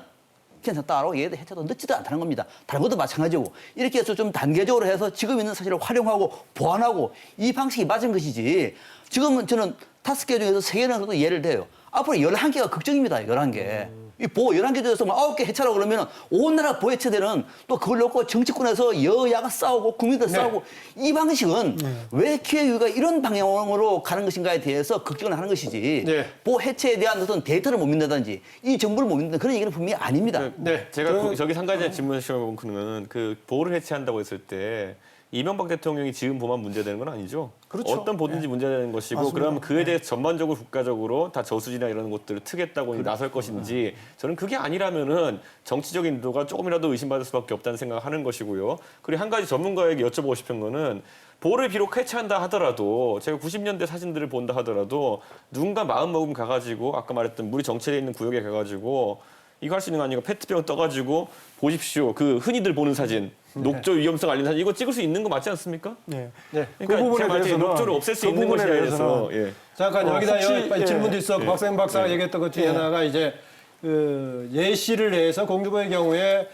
괜찮다라고 얘기해도 해체도 늦지도 않다는 겁니다. 다른 것도 마찬가지고 이렇게 해서 좀 단계적으로 해서 지금 있는 사실을 활용하고 보완하고 이 방식이 맞은 것이지 지금은 저는 5개 중에서 3개는 그래도 예를 들어요. 앞으로 11개가 걱정입니다. 11개. 이 보호 11개 중에서 9개 해체라고 그러면 온 나라 보호 해체되는 또 그걸 놓고 정치권에서 여야가 싸우고 국민들 싸우고 이 방식은 왜 기획위가 이런 방향으로 가는 것인가에 대해서 걱정을 하는 것이지 네. 보호 해체에 대한 어떤 데이터를 못 믿는다든지 이 정보를 못 믿는다 그런 얘기는 분명히 아닙니다. 네. 제가 저기 한 가지 질문을 시작해본 거는 그 보호를 해체한다고 했을 때 이명박 대통령이 지은 보만 문제되는 건 아니죠. 그렇죠. 어떤 보든지 문제되는 것이고 맞습니다. 그럼 그에 대해서 전반적으로 국가적으로 다 저수지나 이런 것들을 트겠다고 나설 것인지 저는 그게 아니라면은 정치적인 의도가 조금이라도 의심받을 수밖에 없다는 생각을 하는 것이고요. 그리고 한 가지 전문가에게 여쭤보고 싶은 거는 보를 비록 해체한다 하더라도 제가 90년대 사진들을 본다 하더라도 누군가 마음먹음 가가지고 아까 말했던 물이 정체되어 있는 구역에 가가지고 이거 할 수 있는 거 아니고 페트병 떠가지고 보십시오. 그 흔히들 보는 사진. 녹조 위험성 알리는 사진. 이거 찍을 수 있는 거 맞지 않습니까? 네. 네. 그러니까 그 부분에 제가 말했듯이 대해서는 녹조를 없앨 수 그 있는 부분에 것이야 해서. 대해서는 예. 잠깐 여기다 혹시, 질문도 있어. 박세현 박사가 얘기했던 것 중에 하나가 이제 그 예시를 내서 공주보의 경우에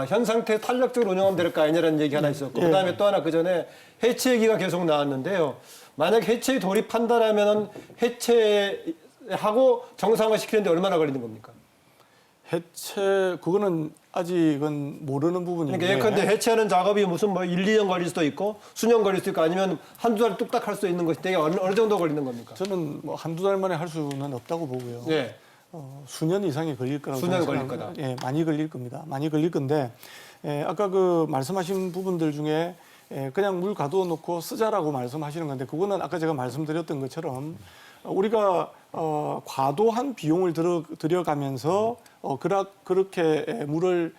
현 상태 탄력적으로 운영하면 될 거 아니냐라는 얘기 하나 있었고 그다음에 또 하나 그 전에 해체 얘기가 계속 나왔는데요. 만약 해체에 돌입한다라면은 해체하고 정상화시키는데 얼마나 걸리는 겁니까? 해체 그거는 아직은 모르는 부분인데. 그러니까 예컨대 해체하는 작업이 무슨 뭐 1, 2년 걸릴 수도 있고 수년 걸릴 수도 있고 아니면 한두 달 뚝딱 할 수 있는 것인데 이게 어느 정도 걸리는 겁니까? 저는 뭐 한두 달 만에 할 수는 없다고 보고요. 네. 수년 이상이 걸릴 거라고 수년 저는 걸릴 생각합니다. 예, 많이 걸릴 겁니다. 많이 걸릴 건데 아까 그 말씀하신 부분들 중에 그냥 물 가둬놓고 쓰자라고 말씀하시는 건데 그거는 아까 제가 말씀드렸던 것처럼 우리가 과도한 비용을 들여가면서 그렇게 물을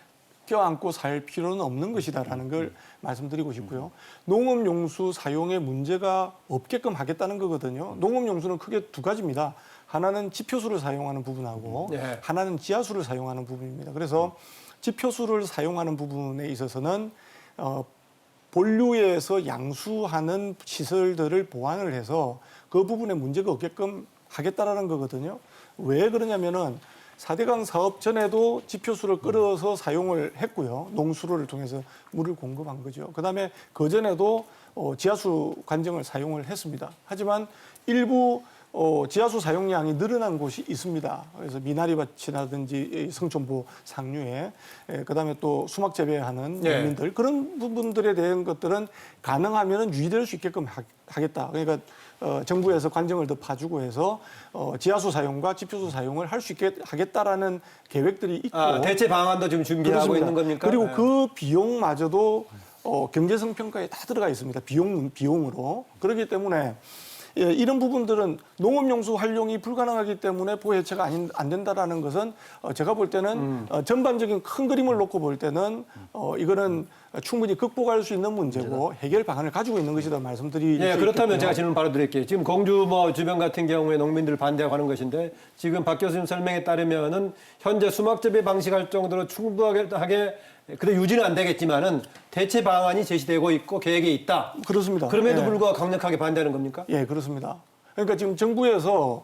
껴안고 살 필요는 없는 것이다라는 걸 말씀드리고 싶고요. 농업용수 사용에 문제가 없게끔 하겠다는 거거든요. 농업용수는 크게 두 가지입니다. 하나는 지표수를 사용하는 부분하고 네. 하나는 지하수를 사용하는 부분입니다. 그래서 지표수를 사용하는 부분에 있어서는 본류에서 양수하는 시설들을 보완을 해서 그 부분에 문제가 없게끔 하겠다라는 거거든요. 왜 그러냐면은 4대강 사업 전에도 지표수를 끌어서 사용을 했고요. 농수로를 통해서 물을 공급한 거죠. 그다음에 그 전에도 지하수 관정을 사용을 했습니다. 하지만 일부 지하수 사용량이 늘어난 곳이 있습니다. 그래서 미나리밭이라든지 성촌부 상류에 그다음에 또 수막 재배하는 예. 농민들 그런 부분들에 대한 것들은 가능하면 유지될 수 있게끔 하겠다. 그러니까 정부에서 관정을 더 파주고 해서 지하수 사용과 지표수 사용을 할 수 있게 하겠다라는 계획들이 있고 대체 방안도 지금 준비하고 그렇습니다. 있는 겁니까? 그리고 네. 그 비용마저도 경제성 평가에 다 들어가 있습니다. 비용으로. 그렇기 때문에 이런 부분들은 농업용수 활용이 불가능하기 때문에 보호 해체가 안 된다라는 것은 제가 볼 때는 전반적인 큰 그림을 놓고 볼 때는 이거는 충분히 극복할 수 있는 문제고 해결 방안을 가지고 있는 것이다 말씀드리겠습니다. 예, 그렇다면 제가 질문 바로 드릴게요. 지금 공주 주변 같은 경우에 농민들 반대하고 하는 것인데 지금 박 교수님 설명에 따르면은 현재 수막 재배 방식할 정도로 충분하게 그래 유지는 안 되겠지만은 대체 방안이 제시되고 있고 계획에 있다. 그렇습니다. 그럼에도 예. 불구하고 강력하게 반대하는 겁니까? 예, 그렇습니다. 그러니까 지금 정부에서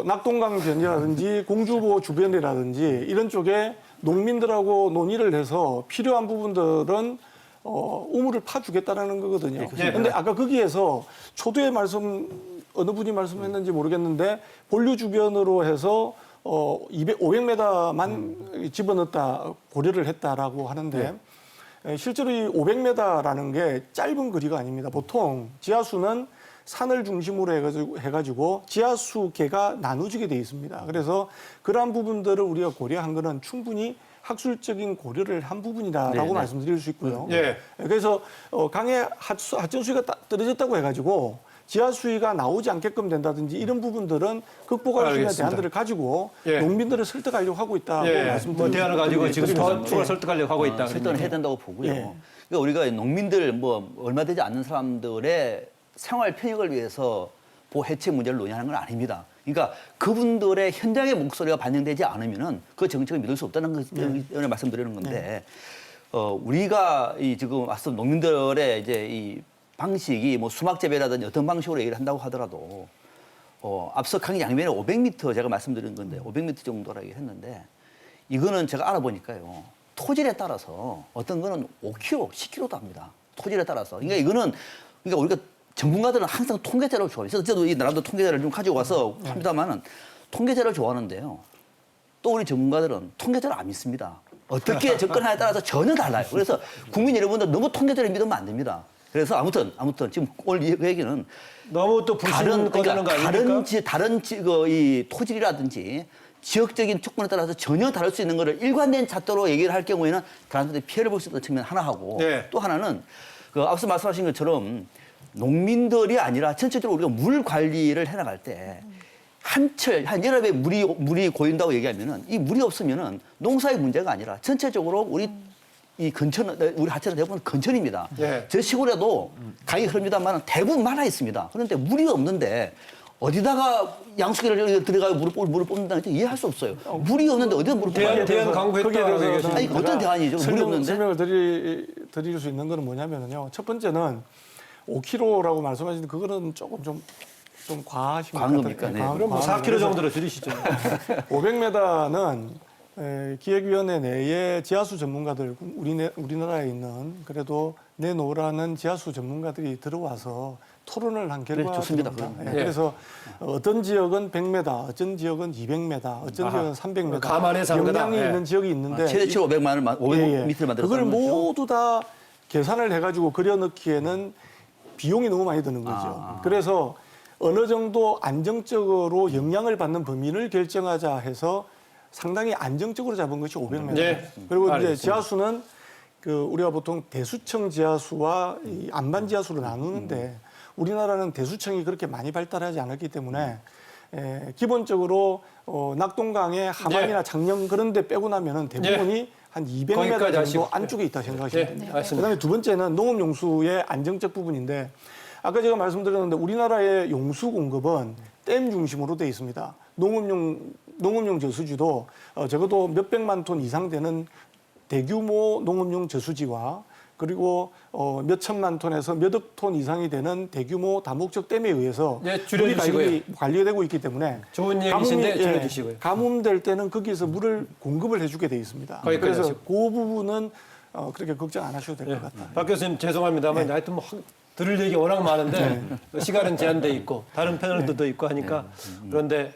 낙동강 변이라든지 공주보 주변이라든지 이런 쪽에 농민들하고 논의를 해서 필요한 부분들은 우물을 파주겠다라는 거거든요. 그런데 아까 거기에서 초두에 어느 분이 말씀했는지 모르겠는데 본류 주변으로 해서 500m만 집어넣었다 고려를 했다라고 하는데 실제로 이 500m라는 게 짧은 거리가 아닙니다. 보통 지하수는 산을 중심으로 해가지고 지하수계가 나눠지게 돼 있습니다. 그래서 그러한 부분들을 우리가 고려한 거는 충분히 학술적인 고려를 한 부분이다라고 네네. 말씀드릴 수 있고요. 예. 그래서 강에 하천수위가 떨어졌다고 해가지고 지하수위가 나오지 않게끔 된다든지 이런 부분들은 극복할 수 있는 알겠습니다. 대안들을 가지고 예. 농민들을 설득하려고 하고 있다고 예. 말씀드립니다. 뭐 대안을 가지고 지금 드리면서. 추가 설득하려고 하고 있다. 설득을 해야 된다고 보고요. 예. 그러니까 우리가 농민들 뭐 얼마 되지 않는 사람들의 생활 편익을 위해서 보호 해체 문제를 논의하는 건 아닙니다. 그러니까 그분들의 현장의 목소리가 반영되지 않으면은 그 정책을 믿을 수 없다는 것을 말씀드리는 건데 우리가 이 지금 앞서 농민들의 이제 이 방식이 뭐 수막 재배라든지 어떤 방식으로 얘기를 한다고 하더라도 앞서 강의 양면에 500m 제가 말씀드린 건데 500m 정도라고 했는데 이거는 제가 알아보니까요. 토질에 따라서 어떤 거는 5kg, 10kg도 합니다. 토질에 따라서. 그러니까 이거는 그러니까 우리가 전문가들은 항상 통계자료를 좋아해요. 그래서 저도 이 나라도 통계자료를 좀 가지고 와서 합니다만은 통계자료를 좋아하는데요. 또 우리 전문가들은 통계자료를 안 믿습니다. 어떻게 접근하냐에 따라서 전혀 달라요. 그래서 국민 여러분들 너무 통계자료를 믿으면 안 됩니다. 그래서 아무튼 지금 오늘 이 얘기는 너무 또 불신 꺼내는 거 아닙니까? 다른 이 토질이라든지 지역적인 조건에 따라서 전혀 다를 수 있는 거를 일관된 잣대로 얘기를 할 경우에는 다른한테 피해를 볼 수 있는 측면 하나 하고 네. 또 하나는 앞서 말씀하신 것처럼 농민들이 아니라 전체적으로 우리가 물 관리를 해나갈 때 한 여러 배 물이 고인다고 얘기하면은 이 물이 없으면은 농사의 문제가 아니라 전체적으로 우리 우리 하천은 대부분 건천입니다. 예. 저 시골에도 강이 흐릅니다만 대부분 말라 있습니다. 그런데 물이 없는데 어디다가 양수기를 들어가고 물을 뽑는다는 게 이해할 수 없어요. 물이 없는데 어디다 물을 뽑아요? 대안 거기에 강구했다라고 대해서 얘기하시는 아니, 어떤 대안이죠? 물이 없는데? 설명을 드릴 수 있는 거는 뭐냐면요. 첫 번째는 5kg라고 말씀하시는데 그거는 조금 좀 과하신 것 과한 같아요. 겁니까? 네. 그럼 뭐 4kg 정도로 줄이시죠. 500m는 기획위원회 내에 지하수 전문가들, 우리나라에 있는 그래도 내놓으라는 지하수 전문가들이 들어와서 토론을 한 결과입니다. 네, 좋습니다. 그래서 어떤 지역은 100m, 어떤 지역은 200m, 어떤 지역은 300m 감안해서 한 거다. 영향이 예. 있는 지역이 있는데 최대치로 500만 500m를 만들었다는 그걸 거죠. 모두 다 계산을 해가지고 그려넣기에는 비용이 너무 많이 드는 거죠. 그래서 어느 정도 안정적으로 영향을 받는 범위를 결정하자 해서 상당히 안정적으로 잡은 것이 500m. 네. 그리고 알겠습니다. 이제 지하수는 우리가 보통 대수청 지하수와 이 안반 지하수로 나누는데 우리나라는 대수청이 그렇게 많이 발달하지 않았기 때문에 기본적으로 낙동강의 하만이나 장령 그런 데 빼고 나면은 대부분이 한 200m 거기까지 정도 하시고. 안쪽에 있다 생각하시면 예, 됩니다. 알겠습니다. 그다음에 두 번째는 농업용수의 안정적 부분인데 아까 제가 말씀드렸는데 우리나라의 용수 공급은 댐 중심으로 돼 있습니다. 농업용 저수지도 적어도 몇백만 톤 이상 되는 대규모 농업용 저수지와 그리고 몇 천만 톤에서 몇 억 톤 이상이 되는 대규모 다목적 댐에 의해서 네, 줄여주시고요. 관리가 되고 있기 때문에 좋은 얘기신데 줄여주시고요. 가뭄될 때는 거기에서 물을 공급을 해주게 돼 있습니다. 거기까지 그래서 하시고. 그 부분은 그렇게 걱정 안 하셔도 될 것 같아요. 박 교수님 죄송합니다만 하여튼 뭐 들을 얘기 워낙 많은데 시간은 제한돼 있고 다른 패널도 있고 하니까 그런데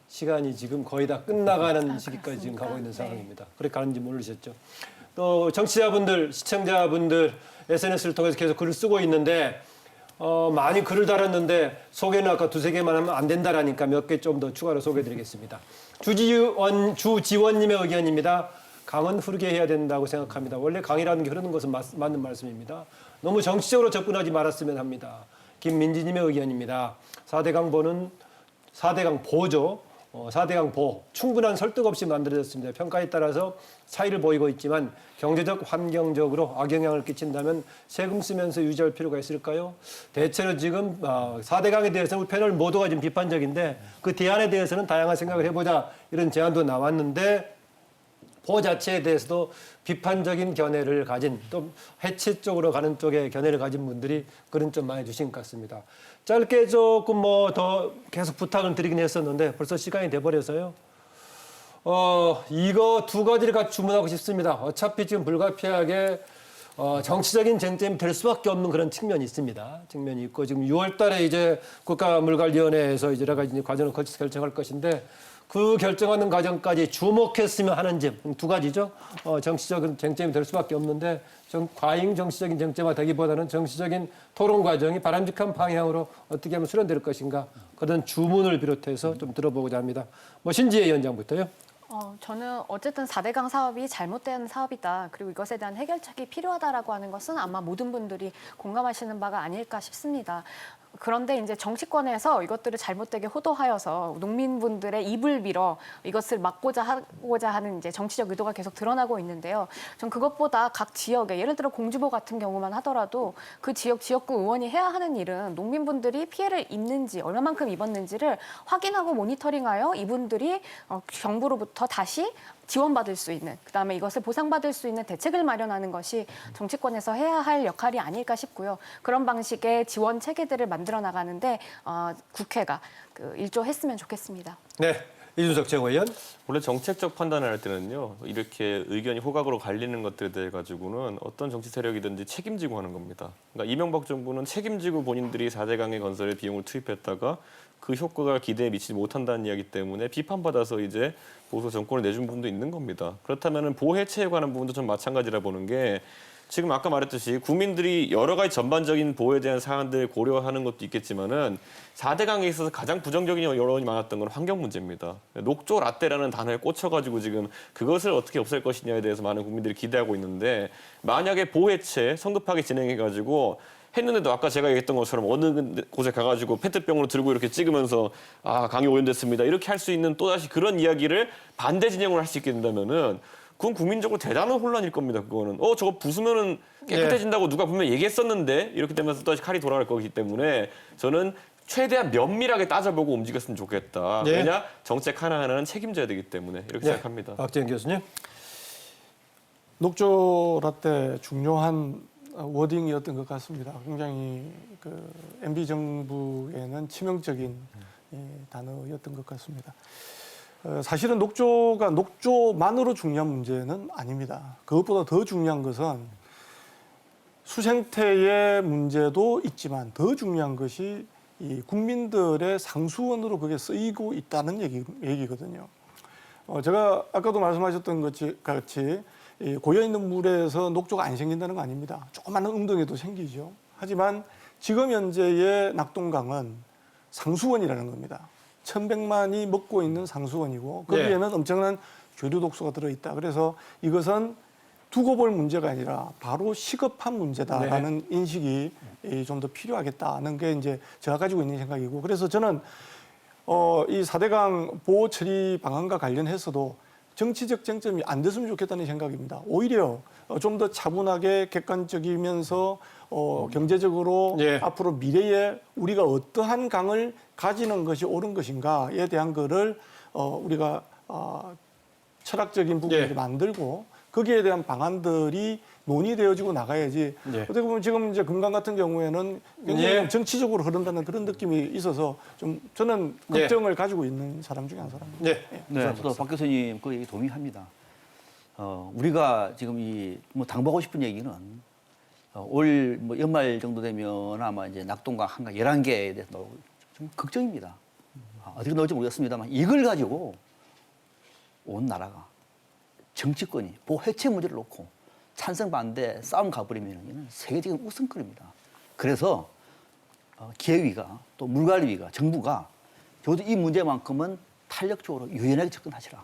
시간이 지금 거의 다 끝나가는 시기까지 지금 가고 있는 상황입니다. 그렇게 가는지 모르셨죠. 또 정치자분들, 시청자분들 SNS를 통해서 계속 글을 쓰고 있는데 많이 글을 달았는데 소개는 아까 두세 개만 하면 안 된다라니까 몇 개 좀 더 추가로 소개해드리겠습니다. 주지원님의 의견입니다. 강은 흐르게 해야 된다고 생각합니다. 원래 강이라는 게 흐르는 것은 맞는 말씀입니다. 너무 정치적으로 접근하지 말았으면 합니다. 김민지님의 의견입니다. 4대강 보죠. 4대강 보 충분한 설득 없이 만들어졌습니다. 평가에 따라서 차이를 보이고 있지만 경제적, 환경적으로 악영향을 끼친다면 세금 쓰면서 유지할 필요가 있을까요? 대체로 지금 4대강에 대해서는 우리 패널 모두가 지금 비판적인데 그 대안에 대해서는 다양한 생각을 해보자 이런 제안도 나왔는데 보 자체에 대해서도 비판적인 견해를 가진 또 해체 쪽으로 가는 쪽에 견해를 가진 분들이 글은 좀 많이 주신 것 같습니다. 짧게 조금 뭐 더 계속 부탁을 드리긴 했었는데 벌써 시간이 돼버려서요. 이거 두 가지를 같이 주문하고 싶습니다. 어차피 지금 불가피하게 정치적인 쟁점이 될 수밖에 없는 그런 측면이 있습니다. 측면이 있고 지금 6월달에 이제 국가물관위원회에서 이제 여러 가지 과정을 거쳐서 결정할 것인데. 그 결정하는 과정까지 주목했으면 하는 점 두 가지죠. 정치적인 쟁점이 될 수밖에 없는데 과잉 정치적인 쟁점화 되기보다는 정치적인 토론 과정이 바람직한 방향으로 어떻게 하면 수련될 것인가 그런 주문을 비롯해서 좀 들어보고자 합니다. 신지혜 위원장부터요. 저는 어쨌든 4대강 사업이 잘못된 사업이다. 그리고 이것에 대한 해결책이 필요하다라고 하는 것은 아마 모든 분들이 공감하시는 바가 아닐까 싶습니다. 그런데 이제 정치권에서 이것들을 잘못되게 호도하여서 농민분들의 입을 밀어 이것을 막고자 하고자 하는 이제 정치적 의도가 계속 드러나고 있는데요. 전 그것보다 각 지역에 예를 들어 공주보 같은 경우만 하더라도 그 지역구 의원이 해야 하는 일은 농민분들이 피해를 입는지 얼마만큼 입었는지를 확인하고 모니터링하여 이분들이 정부로부터 다시 지원받을 수 있는, 그다음에 이것을 보상받을 수 있는 대책을 마련하는 것이 정치권에서 해야 할 역할이 아닐까 싶고요. 그런 방식의 지원 체계들을 만들어 나가는데 국회가 일조했으면 좋겠습니다. 네, 이준석 최고위원. 원래 정책적 판단을 할 때는요, 이렇게 의견이 호각으로 갈리는 것들에 대해 가지고는 어떤 정치 세력이든지 책임지고 하는 겁니다. 그러니까 이명박 정부는 책임지고 본인들이 4대강의 건설에 비용을 투입했다가 그 효과가 기대에 미치지 못한다는 이야기 때문에 비판받아서 이제 보수 정권을 내준 부분도 있는 겁니다. 그렇다면 보해체에 관한 부분도 좀 마찬가지라 보는 게 지금 아까 말했듯이 국민들이 여러 가지 전반적인 보호에 대한 사안들을 고려하는 것도 있겠지만은 4대강에 있어서 가장 부정적인 여론이 많았던 건 환경 문제입니다. 녹조 라떼라는 단어에 꽂혀가지고 지금 그것을 어떻게 없앨 것이냐에 대해서 많은 국민들이 기대하고 있는데 만약에 보해체 성급하게 진행해가지고 했는데도 아까 제가 얘기했던 것처럼 어느 곳에 가가지고 페트병으로 들고 이렇게 찍으면서 강이 오염됐습니다. 이렇게 할 수 있는 또다시 그런 이야기를 반대 진영을 할 수 있게 된다면은 그건 국민적으로 대단한 혼란일 겁니다. 그거는 저거 부수면은 깨끗해진다고 누가 분명히 얘기했었는데 이렇게 되면서 또다시 칼이 돌아갈 거기 때문에 저는 최대한 면밀하게 따져보고 움직였으면 좋겠다. 네. 왜냐 정책 하나하나는 책임져야 되기 때문에 이렇게 생각합니다. 박재현 교수님. 녹조 라떼 중요한 워딩이었던 것 같습니다. 굉장히 MB 정부에는 치명적인 단어였던 것 같습니다. 사실은 녹조만으로 중요한 문제는 아닙니다. 그것보다 더 중요한 것은 수생태의 문제도 있지만 더 중요한 것이 이 국민들의 상수원으로 그게 쓰이고 있다는 얘기거든요. 제가 아까도 말씀하셨던 것 같이 고여있는 물에서 녹조가 안 생긴다는 거 아닙니다. 조그마한 웅덩이도 생기죠. 하지만 지금 현재의 낙동강은 상수원이라는 겁니다. 1,100만이 먹고 있는 상수원이고 거기에는 엄청난 교류 독소가 들어있다. 그래서 이것은 두고 볼 문제가 아니라 바로 시급한 문제다라는 인식이 좀 더 필요하겠다는 게 이제 제가 가지고 있는 생각이고 그래서 저는 이 4대강 보호 처리 방안과 관련해서도 정치적 쟁점이 안 됐으면 좋겠다는 생각입니다. 오히려 좀 더 차분하게 객관적이면서 경제적으로 앞으로 미래에 우리가 어떠한 강을 가지는 것이 옳은 것인가에 대한 거를 우리가 철학적인 부분을 만들고 거기에 대한 방안들이 논의되어지고 나가야지. 예. 어떻게 보면 지금 이제 금강 같은 경우에는 굉장히 예. 정치적으로 흐른다는 그런 느낌이 있어서 좀 저는 예. 걱정을 가지고 있는 사람 중에 한 사람입니다. 네. 네, 저도 박 교수님 그 얘기 동의합니다. 우리가 지금 뭐 당부하고 싶은 얘기는 올 뭐 연말 정도 되면 아마 이제 낙동강 한강 11개에 대해서 좀 걱정입니다. 어떻게 나올지 모르겠습니다만 이걸 가지고 온 나라가 정치권이 보호 해체 문제를 놓고 찬성 반대 싸움 가버리면 이는 세계적인 웃음거리입니다. 그래서 기획위가 또 물관리위가 정부가 적어도 이 문제만큼은 탄력적으로 유연하게 접근하시라.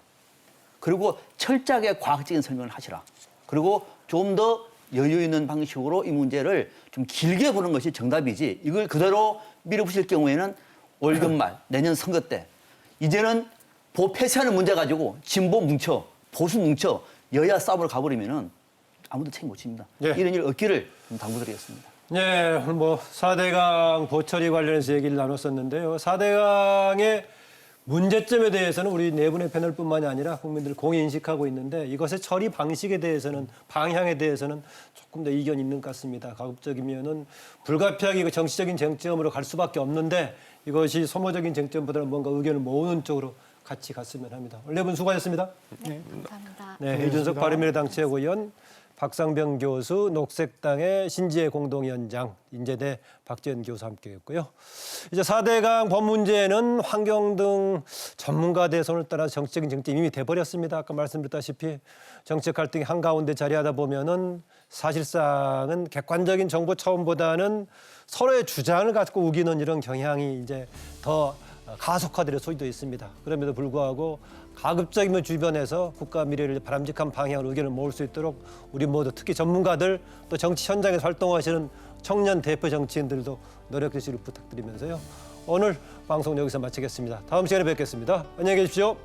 그리고 철저하게 과학적인 설명을 하시라. 그리고 좀 더 여유 있는 방식으로 이 문제를 좀 길게 보는 것이 정답이지 이걸 그대로 밀어붙일 경우에는 올 연말 내년 선거 때 이제는 보호 폐쇄하는 문제 가지고 진보 뭉쳐 보수 뭉쳐 여야 싸움을 가버리면은 아무도 책임 못 집니다. 예. 이런 일 없기를 좀 당부드리겠습니다. 네, 오늘 뭐 4대강 보처리 관련해서 얘기를 나눴었는데요. 4대강의 문제점에 대해서는 우리 네 분의 패널뿐만이 아니라 국민들 공히 인식하고 있는데 이것의 처리 방식에 대해서는 방향에 대해서는 조금 더 이견이 있는 것 같습니다. 가급적이면은 불가피하게 그 정치적인 쟁점으로 갈 수밖에 없는데 이것이 소모적인 쟁점보다는 뭔가 의견을 모으는 쪽으로 같이 갔으면 합니다. 오늘 네 분 수고하셨습니다. 네, 감사합니다. 네, 이준석 바른미래당 최고위원, 박상병 교수, 녹색당의 신지혜 공동위원장, 인제대 박지원 교수 함께했고요. 이제 4대강 법 문제는 환경 등 전문가들의 손을 따라 정치적인 쟁점이 이미 돼버렸습니다. 아까 말씀드렸다시피 정책 갈등이 한가운데 자리하다 보면은 사실상은 객관적인 정보 처음보다는 서로의 주장을 갖고 우기는 이런 경향이 이제 더 가속화될 소지도 있습니다. 그럼에도 불구하고 가급적이면 주변에서 국가 미래를 바람직한 방향으로 의견을 모을 수 있도록 우리 모두 특히 전문가들 또 정치 현장에서 활동하시는 청년 대표 정치인들도 노력해 주시길 부탁드리면서요. 오늘 방송 여기서 마치겠습니다. 다음 시간에 뵙겠습니다. 안녕히 계십시오.